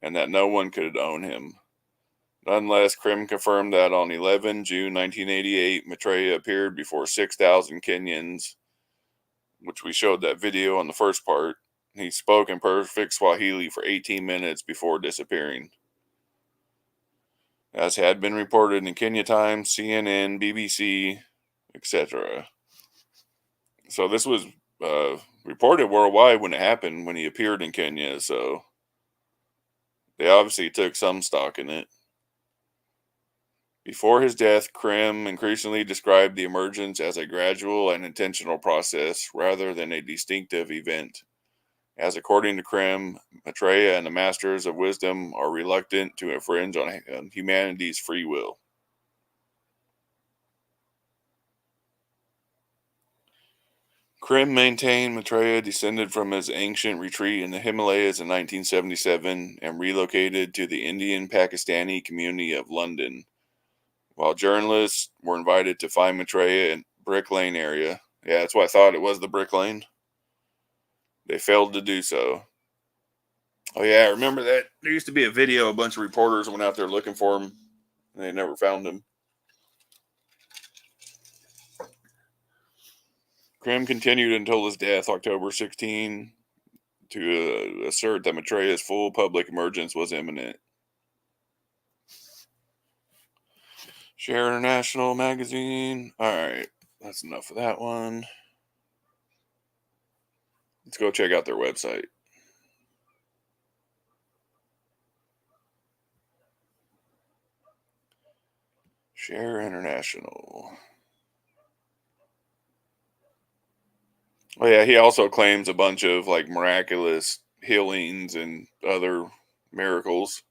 [SPEAKER 1] and that no one could own him. Nonetheless, Krim confirmed that on 11 June 1988, Maitreya appeared before 6,000 Kenyans, which we showed that video on the first part. He spoke in perfect Swahili for 18 minutes before disappearing, as had been reported in Kenya Times, CNN, BBC, etc. So this was reported worldwide when it happened, when he appeared in Kenya. So they obviously took some stock in it. Before his death, Krim increasingly described the emergence as a gradual and intentional process rather than a distinctive event. As according to Krim, Maitreya and the Masters of Wisdom are reluctant to infringe on humanity's free will. Krim maintained Maitreya descended from his ancient retreat in the Himalayas in 1977 and relocated to the Indian Pakistani community of London. While journalists were invited to find Maitreya in Brick Lane area, yeah, that's what I thought it was, the Brick Lane, they failed to do so. Oh yeah, I remember that. There used to be a video, a bunch of reporters went out there looking for him, and they never found him. Krim continued until his death, October 16, to assert that Maitreya's full public emergence was imminent. Share International magazine. All right, that's enough of that one. Let's go check out their website. Share International. Oh yeah, he also claims a bunch of like miraculous healings and other miracles.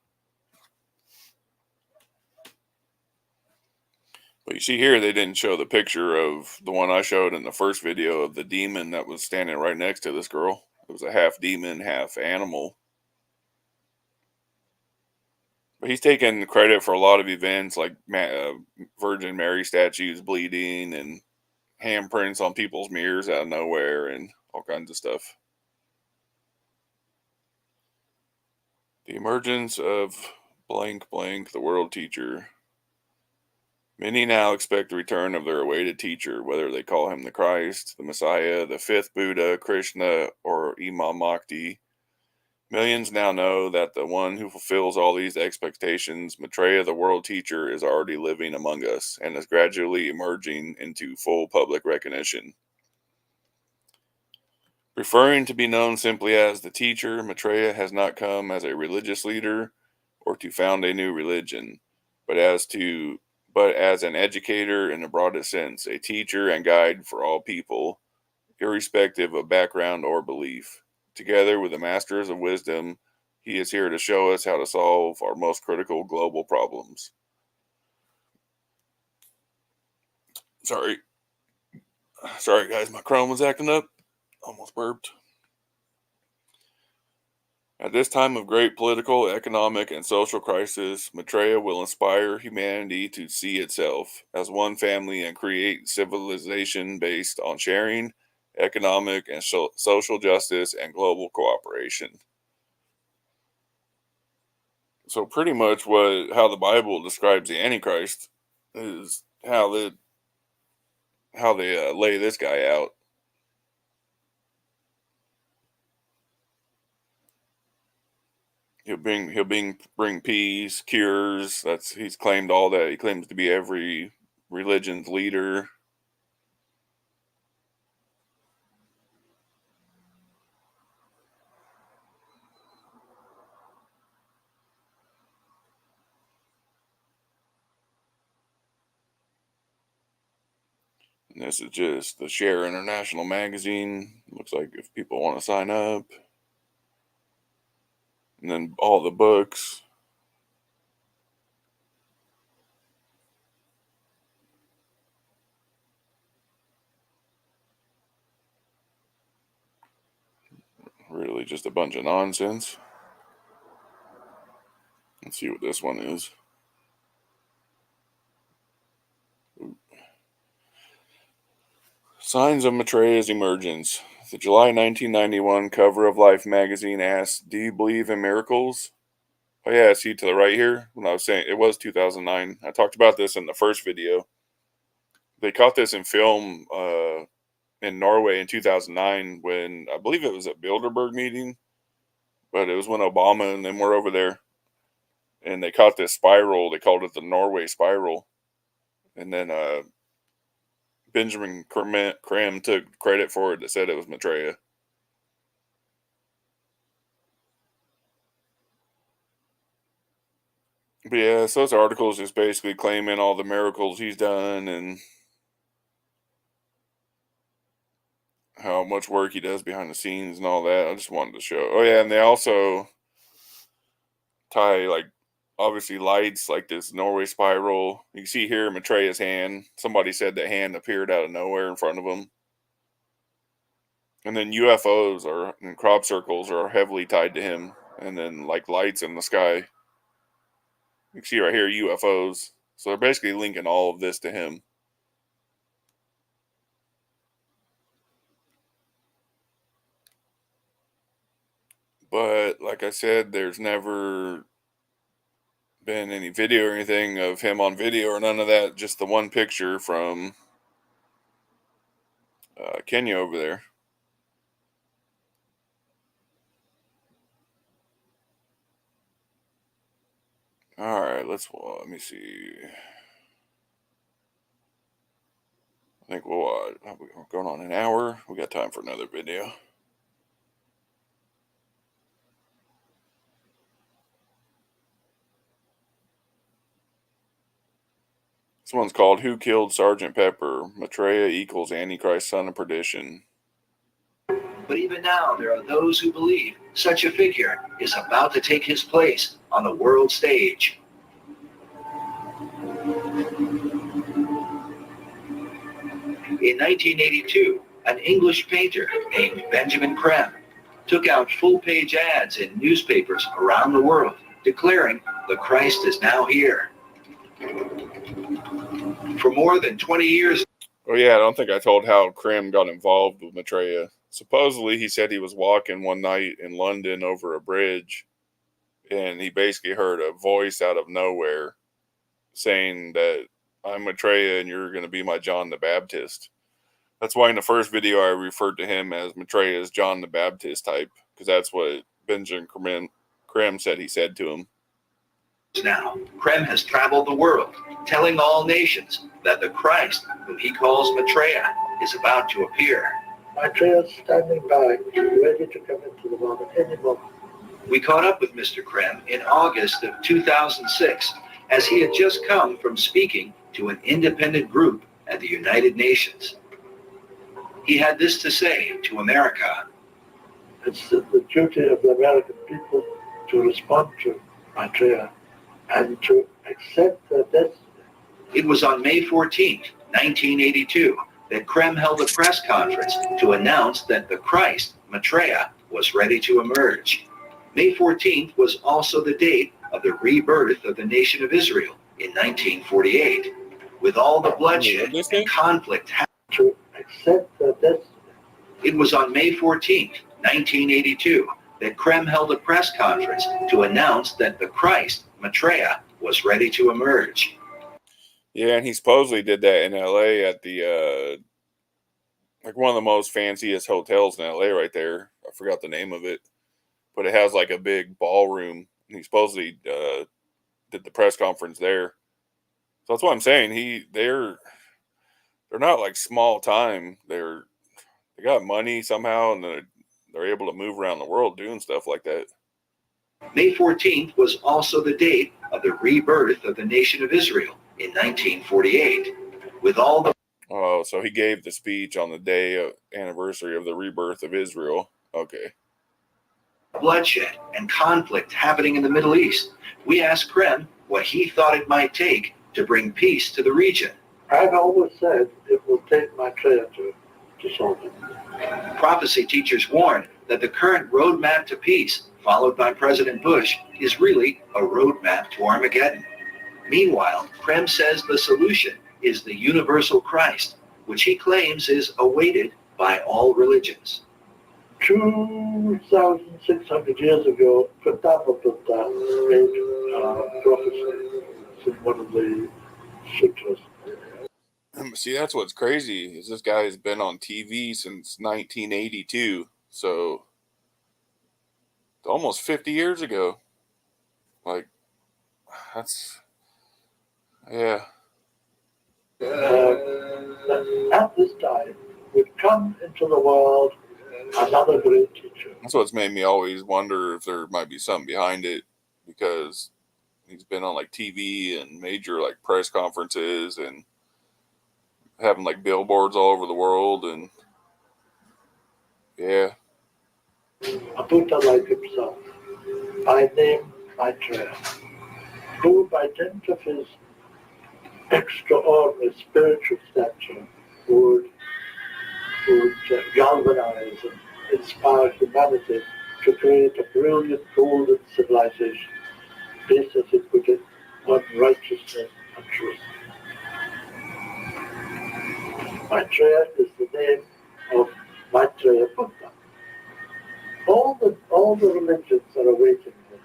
[SPEAKER 1] But you see here, they didn't show the picture of the one I showed in the first video of the demon that was standing right next to this girl. It was a half demon, half animal. But he's taken credit for a lot of events like Virgin Mary statues bleeding and handprints on people's mirrors out of nowhere and all kinds of stuff. The emergence of blank blank, the world teacher. Many now expect the return of their awaited teacher, whether they call him the Christ, the Messiah, the fifth Buddha, Krishna, or Imam Mahdi. Millions now know that the one who fulfills all these expectations, Maitreya, the world teacher, is already living among us and is gradually emerging into full public recognition. Preferring to be known simply as the teacher, Maitreya has not come as a religious leader or to found a new religion, but as an educator in the broadest sense, a teacher and guide for all people, irrespective of background or belief. Together with the Masters of Wisdom, he is here to show us how to solve our most critical global problems. Sorry guys, my Chrome was acting up. Almost burped. At this time of great political, economic, and social crisis, Maitreya will inspire humanity to see itself as one family and create civilization based on sharing, economic and social justice, and global cooperation. So pretty much how the Bible describes the Antichrist is how they lay this guy out. Bring peace, cures. He's claimed all that. He claims to be every religion's leader. And this is just the Share International magazine. Looks like if people want to sign up. And then all the books. Really just a bunch of nonsense. Let's see what this one is. Signs of Maitreya's emergence. The July 1991 cover of Life magazine asks, "Do you believe in miracles?" Oh yeah, see to the right here. When I was saying it was 2009, I talked about this in the first video. They caught this in film in Norway in 2009 when I believe it was a Bilderberg meeting, but it was when Obama and them were over there, and they caught this spiral. They called it the Norway spiral, and then Benjamin Creme took credit for it that said it was Maitreya. But yeah, so this article is just basically claiming all the miracles he's done and how much work he does behind the scenes and all that. I just wanted to show. Oh yeah, and they also tie like obviously lights like this Norway spiral. You can see here Maitreya's hand. Somebody said that hand appeared out of nowhere in front of him. And then UFOs and crop circles are heavily tied to him. And then like lights in the sky. You can see right here UFOs. So they're basically linking all of this to him. But like I said, there's never been any video or anything of him on video or none of that. Just the one picture from Kenya over there. All right, let me see. I think we're going on an hour. We got time for another video. This one's called "Who Killed Sergeant Pepper? Maitreya equals Antichrist, Son of Perdition."
[SPEAKER 5] But even now, there are those who believe such a figure is about to take his place on the world stage. In 1982, an English painter named Benjamin Creme took out full-page ads in newspapers around the world declaring the Christ is now here. For more than 20 years.
[SPEAKER 1] Oh yeah, I don't think I told how Creme got involved with Maitreya. Supposedly, he said he was walking one night in London over a bridge, and he basically heard a voice out of nowhere saying that I'm Maitreya and you're going to be my John the Baptist. That's why in the first video I referred to him as Maitreya's John the Baptist type, because that's what Benjamin Creme said he said to him.
[SPEAKER 5] Now, Creme has traveled the world, telling all nations that the Christ, whom he calls Maitreya, is about to appear.
[SPEAKER 6] Maitreya is standing by, ready to come into the world at any moment.
[SPEAKER 5] We caught up with Mr. Creme in August of 2006, as he had just come from speaking to an independent group at the United Nations. He had this to say to America.
[SPEAKER 6] It's the duty of the American people to respond to Maitreya and to accept their destiny.
[SPEAKER 5] It was on May 14th, 1982, that Creme held a press conference to announce that the Christ, Maitreya, was ready to emerge. May 14th was also the date of the rebirth of the nation of Israel in 1948, with all the bloodshed and conflict.
[SPEAKER 6] To accept their destiny.
[SPEAKER 5] It was on May 14th, 1982, that Creme held a press conference to announce that the Christ, Maitreya, was ready to emerge.
[SPEAKER 1] Yeah, and he supposedly did that in LA at the like one of the most fanciest hotels in LA right there. I forgot the name of it, but it has like a big ballroom. And he supposedly did the press conference there. So that's what I'm saying. They're not like small time. They got money somehow, and they're able to move around the world doing stuff like that.
[SPEAKER 5] May 14th was also the date of the rebirth of the nation of Israel in 1948, with all the...
[SPEAKER 1] Oh, so he gave the speech on the day of anniversary of the rebirth of Israel. Okay.
[SPEAKER 5] Bloodshed and conflict happening in the Middle East. We asked Creme what he thought it might take to bring peace to the region.
[SPEAKER 6] I've always said it will take Maitreya to solve it.
[SPEAKER 5] Prophecy teachers warn that the current roadmap to peace, followed by President Bush, is really a roadmap to Armageddon. Meanwhile, Creme says the solution is the universal Christ, which he claims is awaited by all religions.
[SPEAKER 6] 2,600 years ago, Pratapaputta made prophecy in one of the sutras.
[SPEAKER 1] See, that's what's crazy is this guy has been on TV since 1982, so it's almost 50 years ago. Like, that's, yeah.
[SPEAKER 6] that at this time would come into the world another great teacher.
[SPEAKER 1] That's what's made me always wonder if there might be something behind it, because he's been on like TV and major like press conferences and having like billboards all over the world, and yeah.
[SPEAKER 6] A Buddha like himself, by name Maitreya, who by dint of his extraordinary spiritual stature would galvanize and inspire humanity to create a brilliant golden civilization based, as he put it, on righteousness and truth. Maitreya is the name of Maitreya Buddha. All the religions are awaiting him.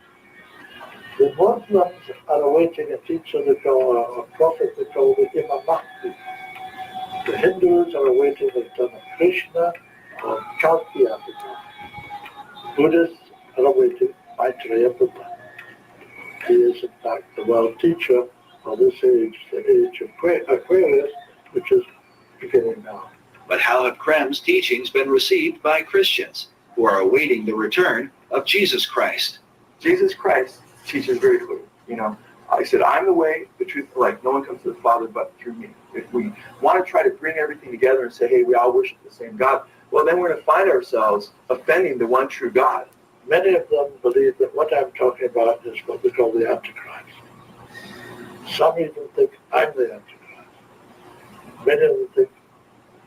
[SPEAKER 6] The Muslims are awaiting a teacher they call, a prophet they call the Imam Mahdi. The Hindus are awaiting the return of Krishna or Kalki Avatar. Buddhists are awaiting Maitreya Buddha. He is in fact the world teacher of this age, the age of Aquarius, which is beginning now.
[SPEAKER 5] But how have Krem's teachings been received by Christians who are awaiting the return of Jesus Christ?
[SPEAKER 7] Jesus Christ teaches very clearly. I said, I'm the way, the truth, the life. No one comes to the Father but through me. If we want to try to bring everything together and say, hey, we all worship the same God, well, then we're going to find ourselves offending the one true God.
[SPEAKER 6] Many of them believe that what I'm talking about is what we call the Antichrist. Some even think I'm the Antichrist. Many of them think,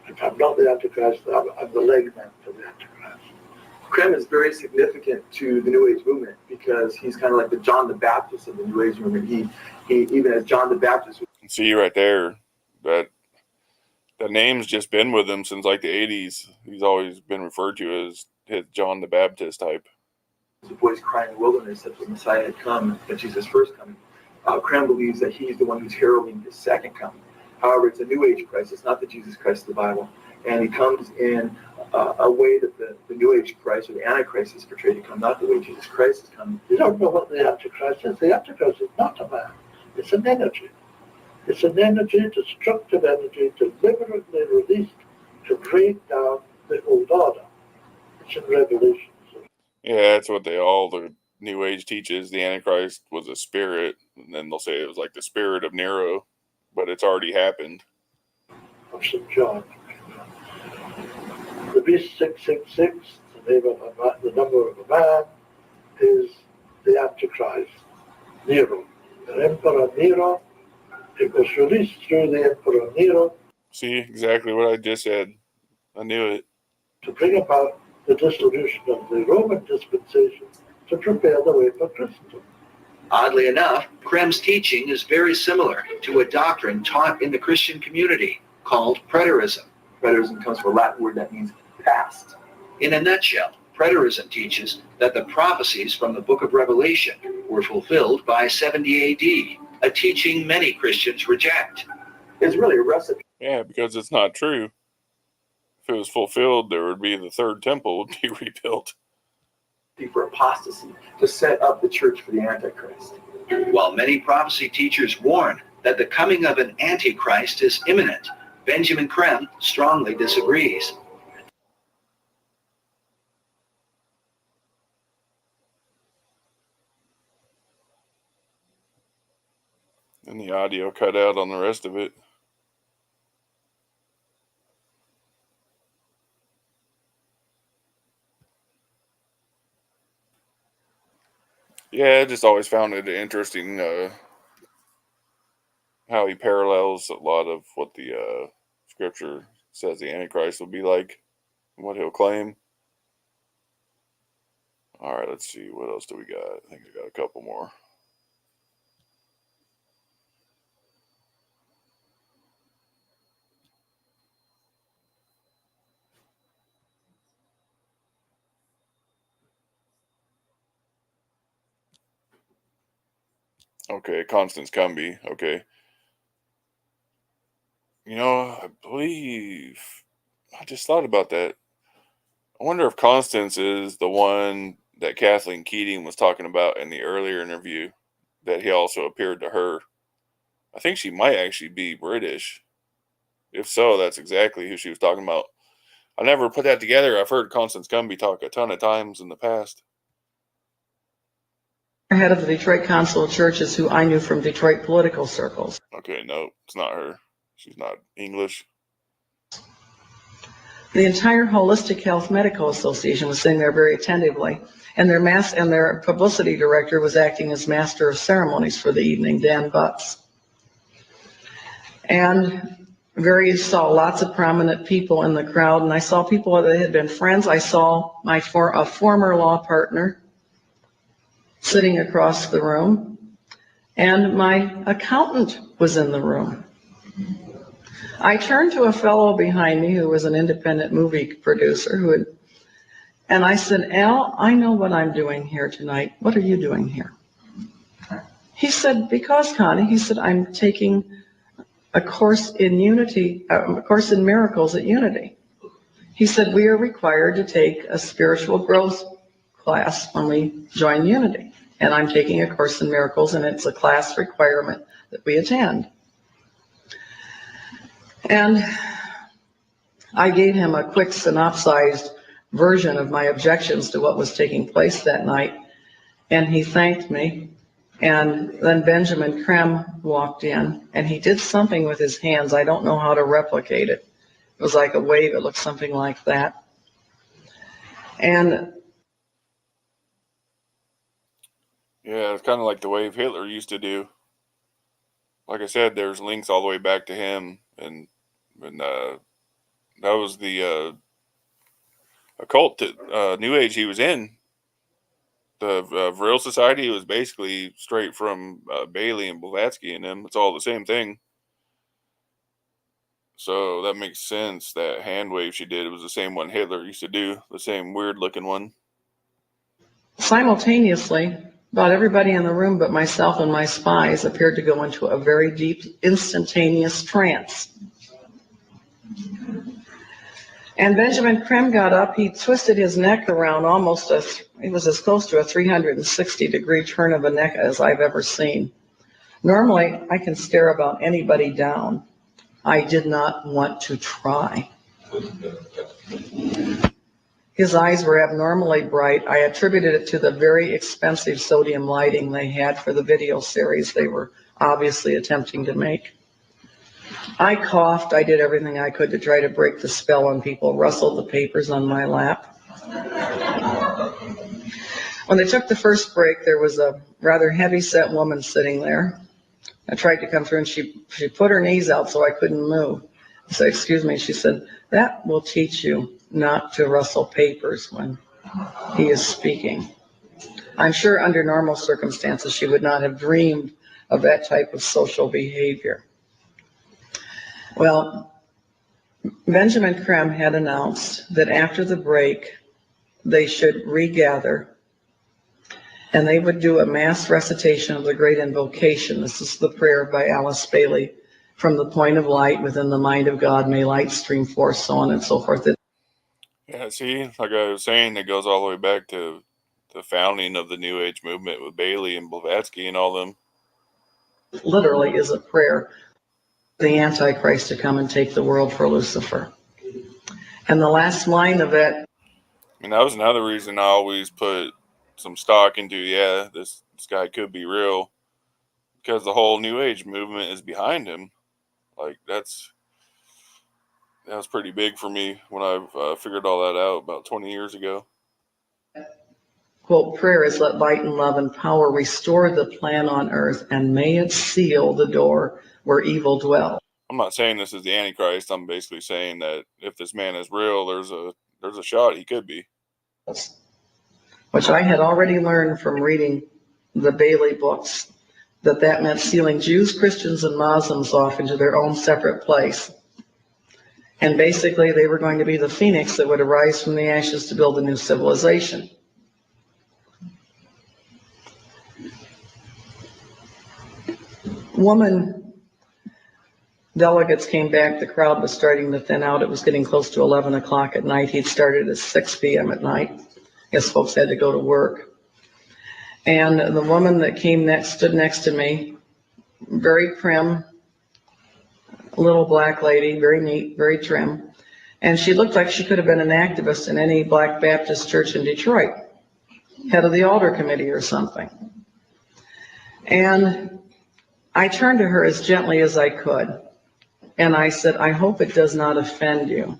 [SPEAKER 6] if I'm not the Antichrist, I'm the leg man for the Antichrist.
[SPEAKER 7] Krem is very significant to the New Age movement because he's kind of like the John the Baptist of the New Age movement. He even as John the Baptist.
[SPEAKER 1] See right there, that name's just been with him since like the 80s. He's always been referred to as his John the Baptist type.
[SPEAKER 7] The voice crying in the wilderness that the Messiah had come, that Jesus' first coming. Krem believes that he's the one who's heralding his second coming. However, it's a New Age Christ. It's not the Jesus Christ of the Bible. And he comes in a way that the New Age Christ or the Antichrist is portrayed to come, not the way Jesus Christ is coming.
[SPEAKER 6] You don't know what the Antichrist is. The Antichrist is not a man. It's an energy. It's an energy, destructive energy, deliberately released to break down the old order. It's in Revelation.
[SPEAKER 1] Yeah, that's what the New Age teaches. The Antichrist was a spirit, and then they'll say it was like the spirit of Nero, but it's already happened.
[SPEAKER 6] Of St. John. The beast 666, the number of a man, is the Antichrist, Nero. The Emperor Nero, it was released through the Emperor Nero.
[SPEAKER 1] See, exactly what I just said. I knew it.
[SPEAKER 6] To bring about the dissolution of the Roman dispensation to prepare the way for Christendom.
[SPEAKER 5] Oddly enough, Krem's teaching is very similar to a doctrine taught in the Christian community called preterism.
[SPEAKER 7] Preterism comes from a Latin word that means past.
[SPEAKER 5] In a nutshell, preterism teaches that the prophecies from the book of Revelation were fulfilled by 70 AD, a teaching many Christians reject.
[SPEAKER 7] It's really a recipe.
[SPEAKER 1] Yeah, because it's not true. If it was fulfilled, there would be the third temple would be rebuilt.
[SPEAKER 7] For apostasy, to set up the church for the Antichrist.
[SPEAKER 5] While many prophecy teachers warn that the coming of an Antichrist is imminent, Benjamin Krem strongly disagrees.
[SPEAKER 1] And the audio cut out on the rest of it. Yeah, I just always found it interesting how he parallels a lot of what the scripture says the Antichrist will be like, what he'll claim. All right, let's see. What else do we got? I think I got a couple more. Okay, Constance Cumby. Okay. I believe I just thought about that. I wonder if Constance is the one that Kathleen Keating was talking about in the earlier interview, that he also appeared to her. I think she might actually be British. If so, that's exactly who she was talking about. I never put that together. I've heard Constance Gumby talk a ton of times in the past.
[SPEAKER 8] Head of the Detroit Council of Churches, who I knew from Detroit political circles.
[SPEAKER 1] Okay, no, it's not her. She's not English.
[SPEAKER 8] The entire Holistic Health Medical Association was sitting there very attentively, and their publicity director was acting as master of ceremonies for the evening, Dan Butts. And saw lots of prominent people in the crowd, and I saw people that had been friends. I saw a former law partner sitting across the room, and my accountant was in the room. I turned to a fellow behind me who was an independent movie producer and I said, Al, I know what I'm doing here tonight. What are you doing here? He said, because Connie, he said, I'm taking a course in Unity, a course in miracles at Unity. He said, we are required to take a spiritual growth class when we join Unity. And I'm taking a course in miracles, and it's a class requirement that we attend. And I gave him a quick synopsized version of my objections to what was taking place that night, and he thanked me. And then Benjamin Krem walked in, and he did something with his hands. I don't know how to replicate it. It was like a wave. It looked something like that. And
[SPEAKER 1] yeah, it's kind of like the wave Hitler used to do. Like I said, there's links all the way back to him, and that was the occult New Age he was in. The Vril Society was basically straight from Bailey and Blavatsky and them. It's all the same thing. So that makes sense. That hand wave she did, it was the same one Hitler used to do, the same weird looking one.
[SPEAKER 8] simultaneously, about everybody in the room but myself and my spies appeared to go into a very deep, instantaneous trance. And Benjamin Krem got up, he twisted his neck around it was as close to a 360-degree turn of a neck as I've ever seen. Normally, I can stare about anybody down. I did not want to try. His eyes were abnormally bright. I attributed it to the very expensive sodium lighting they had for the video series they were obviously attempting to make. I coughed. I did everything I could to try to break the spell on people, rustled the papers on my lap. When they took the first break, there was a rather heavy-set woman sitting there. I tried to come through, and she put her knees out so I couldn't move. I said, excuse me. She said, that will teach you not to rustle papers when he is speaking. I'm sure under normal circumstances she would not have dreamed of that type of social behavior. Well, Benjamin Krem had announced that after the break they should regather and they would do a mass recitation of the Great Invocation. This is the prayer by Alice Bailey. From the point of light within the mind of God, may light stream forth, so on and so forth.
[SPEAKER 1] Yeah, see, like I was saying, it goes all the way back to the founding of the New Age movement with Bailey and Blavatsky and all them.
[SPEAKER 8] Literally is a prayer for the Antichrist to come and take the world for Lucifer. And the last line of it.
[SPEAKER 1] And that was another reason I always put some stock into, this guy could be real, because the whole New Age movement is behind him. Like that was pretty big for me when I figured all that out about 20 years ago.
[SPEAKER 8] Quote, prayer is let light and love and power restore the plan on earth, and may it seal the door where evil dwells.
[SPEAKER 1] I'm not saying this is the Antichrist. I'm basically saying that if this man is real, there's a shot he could be.
[SPEAKER 8] Which I had already learned from reading the Bailey books, that meant sealing Jews, Christians, and Muslims off into their own separate place. And basically they were going to be the phoenix that would arise from the ashes to build a new civilization. Woman delegates came back. The crowd was starting to thin out. It was getting close to 11 o'clock at night. He'd started at 6 p.m. at night. I guess folks had to go to work. And the woman that stood next to me, very prim, little black lady, very neat, very trim. And she looked like she could have been an activist in any Black Baptist church in Detroit, head of the altar committee or something. And I turned to her as gently as I could. And I said, I hope it does not offend you,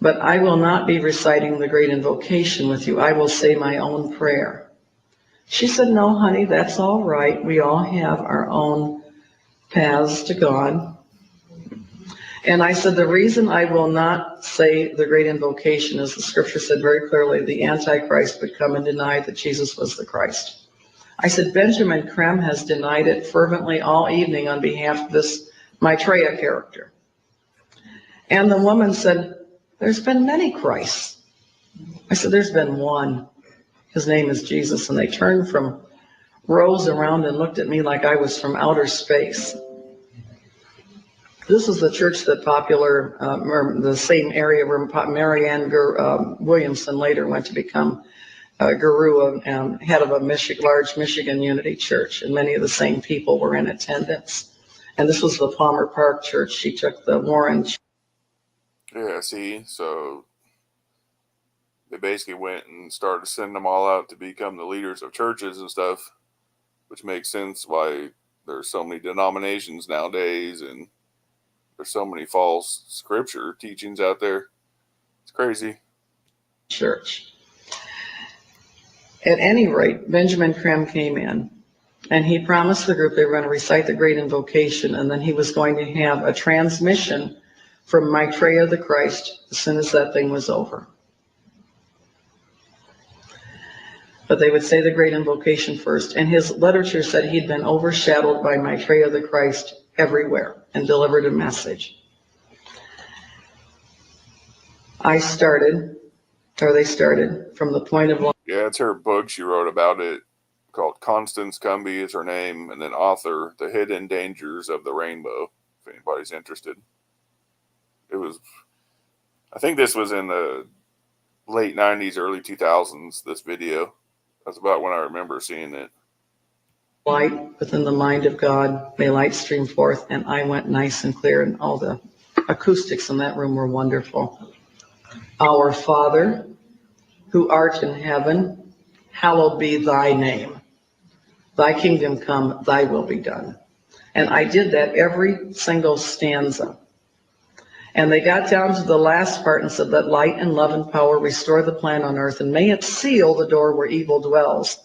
[SPEAKER 8] but I will not be reciting the great invocation with you. I will say my own prayer. She said, no, honey, that's all right. We all have our own paths to God. And I said, the reason I will not say the great invocation is the scripture said very clearly, the Antichrist would come and deny that Jesus was the Christ. I said, Benjamin Krem has denied it fervently all evening on behalf of this Maitreya character. And the woman said, there's been many Christs. I said, there's been one. His name is Jesus. And they turned from rows around and looked at me like I was from outer space. This is the church that the same area where Marianne Williamson later went to become guru and head of a large Michigan Unity church. And many of the same people were in attendance. And this was the Palmer Park church. She took the Warren.
[SPEAKER 1] Yeah, see, so they basically went and started sending them all out to become the leaders of churches and stuff, which makes sense why there's so many denominations nowadays and there's so many false scripture teachings out there. It's crazy.
[SPEAKER 8] Church. At any rate, Benjamin Krem came in and he promised the group they were going to recite the great invocation, and then he was going to have a transmission from Maitreya the Christ as soon as that thing was over. But they would say the great invocation first. And his literature said he'd been overshadowed by Maitreya the Christ everywhere and delivered a message. They started from the point of...
[SPEAKER 1] Yeah, it's her book. She wrote about it called Constance Cumby is her name, and then author, The Hidden Dangers of the Rainbow, if anybody's interested. I think this was in the late 90s, early 2000s, this video. That's about when I remember seeing it.
[SPEAKER 8] Light within the mind of God, may light stream forth, and I went nice and clear, and all the acoustics in that room were wonderful. Our Father, who art in heaven, hallowed be thy name. Thy kingdom come, thy will be done. And I did that every single stanza. And they got down to the last part and said, let light and love and power restore the plan on earth, and may it seal the door where evil dwells.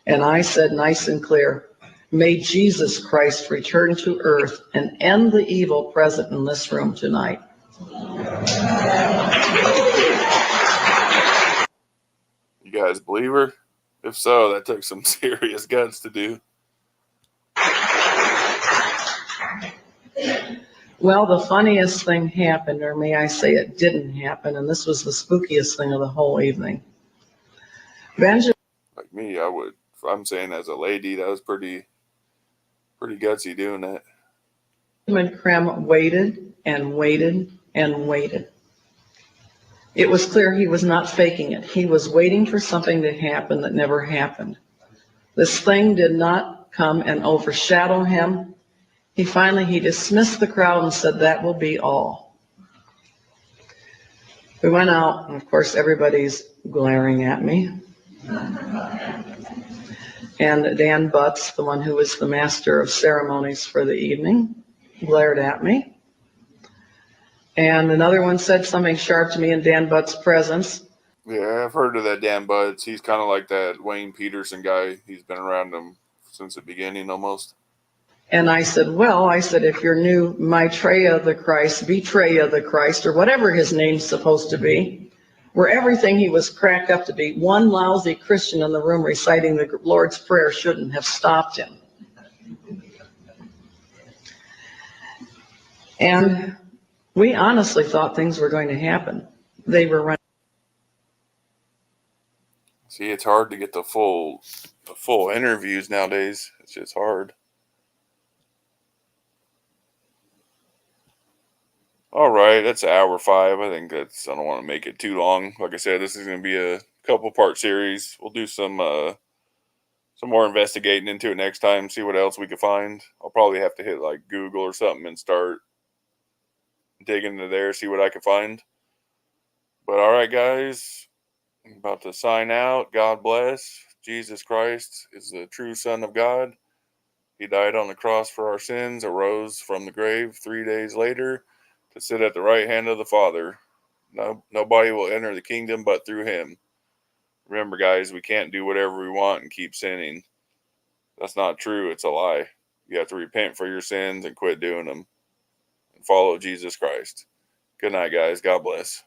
[SPEAKER 8] And I said nice and clear, may Jesus Christ return to earth and end the evil present in this room tonight.
[SPEAKER 1] You guys believe her? If so, that took some serious guts to do.
[SPEAKER 8] Well, the funniest thing happened, or may I say it didn't happen, and this was the spookiest thing of the whole evening. Benjamin,
[SPEAKER 1] like me, I would. If I'm saying as a lady, that was pretty gutsy doing that.
[SPEAKER 8] Benjamin Krem waited and waited and waited. It was clear he was not faking it. He was waiting for something to happen that never happened. This thing did not come and overshadow him. He dismissed the crowd and said, that will be all. We went out, and of course, everybody's glaring at me. And Dan Butts, the one who was the master of ceremonies for the evening, glared at me. And another one said something sharp to me in Dan Butts' presence.
[SPEAKER 1] Yeah, I've heard of that Dan Butts. He's kind of like that Wayne Peterson guy. He's been around him since the beginning almost.
[SPEAKER 8] And I said, if you're new Maitreya the Christ, Betreya the Christ, or whatever his name's supposed to be, where everything he was cracked up to be, one lousy Christian in the room reciting the Lord's Prayer shouldn't have stopped him. And we honestly thought things were going to happen. They were running.
[SPEAKER 1] See, it's hard to get the full interviews nowadays. It's just hard. All right, that's hour 5. I think I don't want to make it too long. Like I said, this is going to be a couple part series. We'll do some more investigating into it next time, see what else we can find. I'll probably have to hit like Google or something and start dig into there, see what I can find. But all right, guys, I'm about to sign out. God bless. Jesus Christ is the true Son of God. He died on the cross for our sins, arose from the grave 3 days later to sit at the right hand of the Father. Nobody will enter the kingdom but through him. Remember, guys, we can't do whatever we want and keep sinning. That's not true. It's a lie. You have to repent for your sins and quit doing them and follow Jesus Christ. Good night, guys. God bless.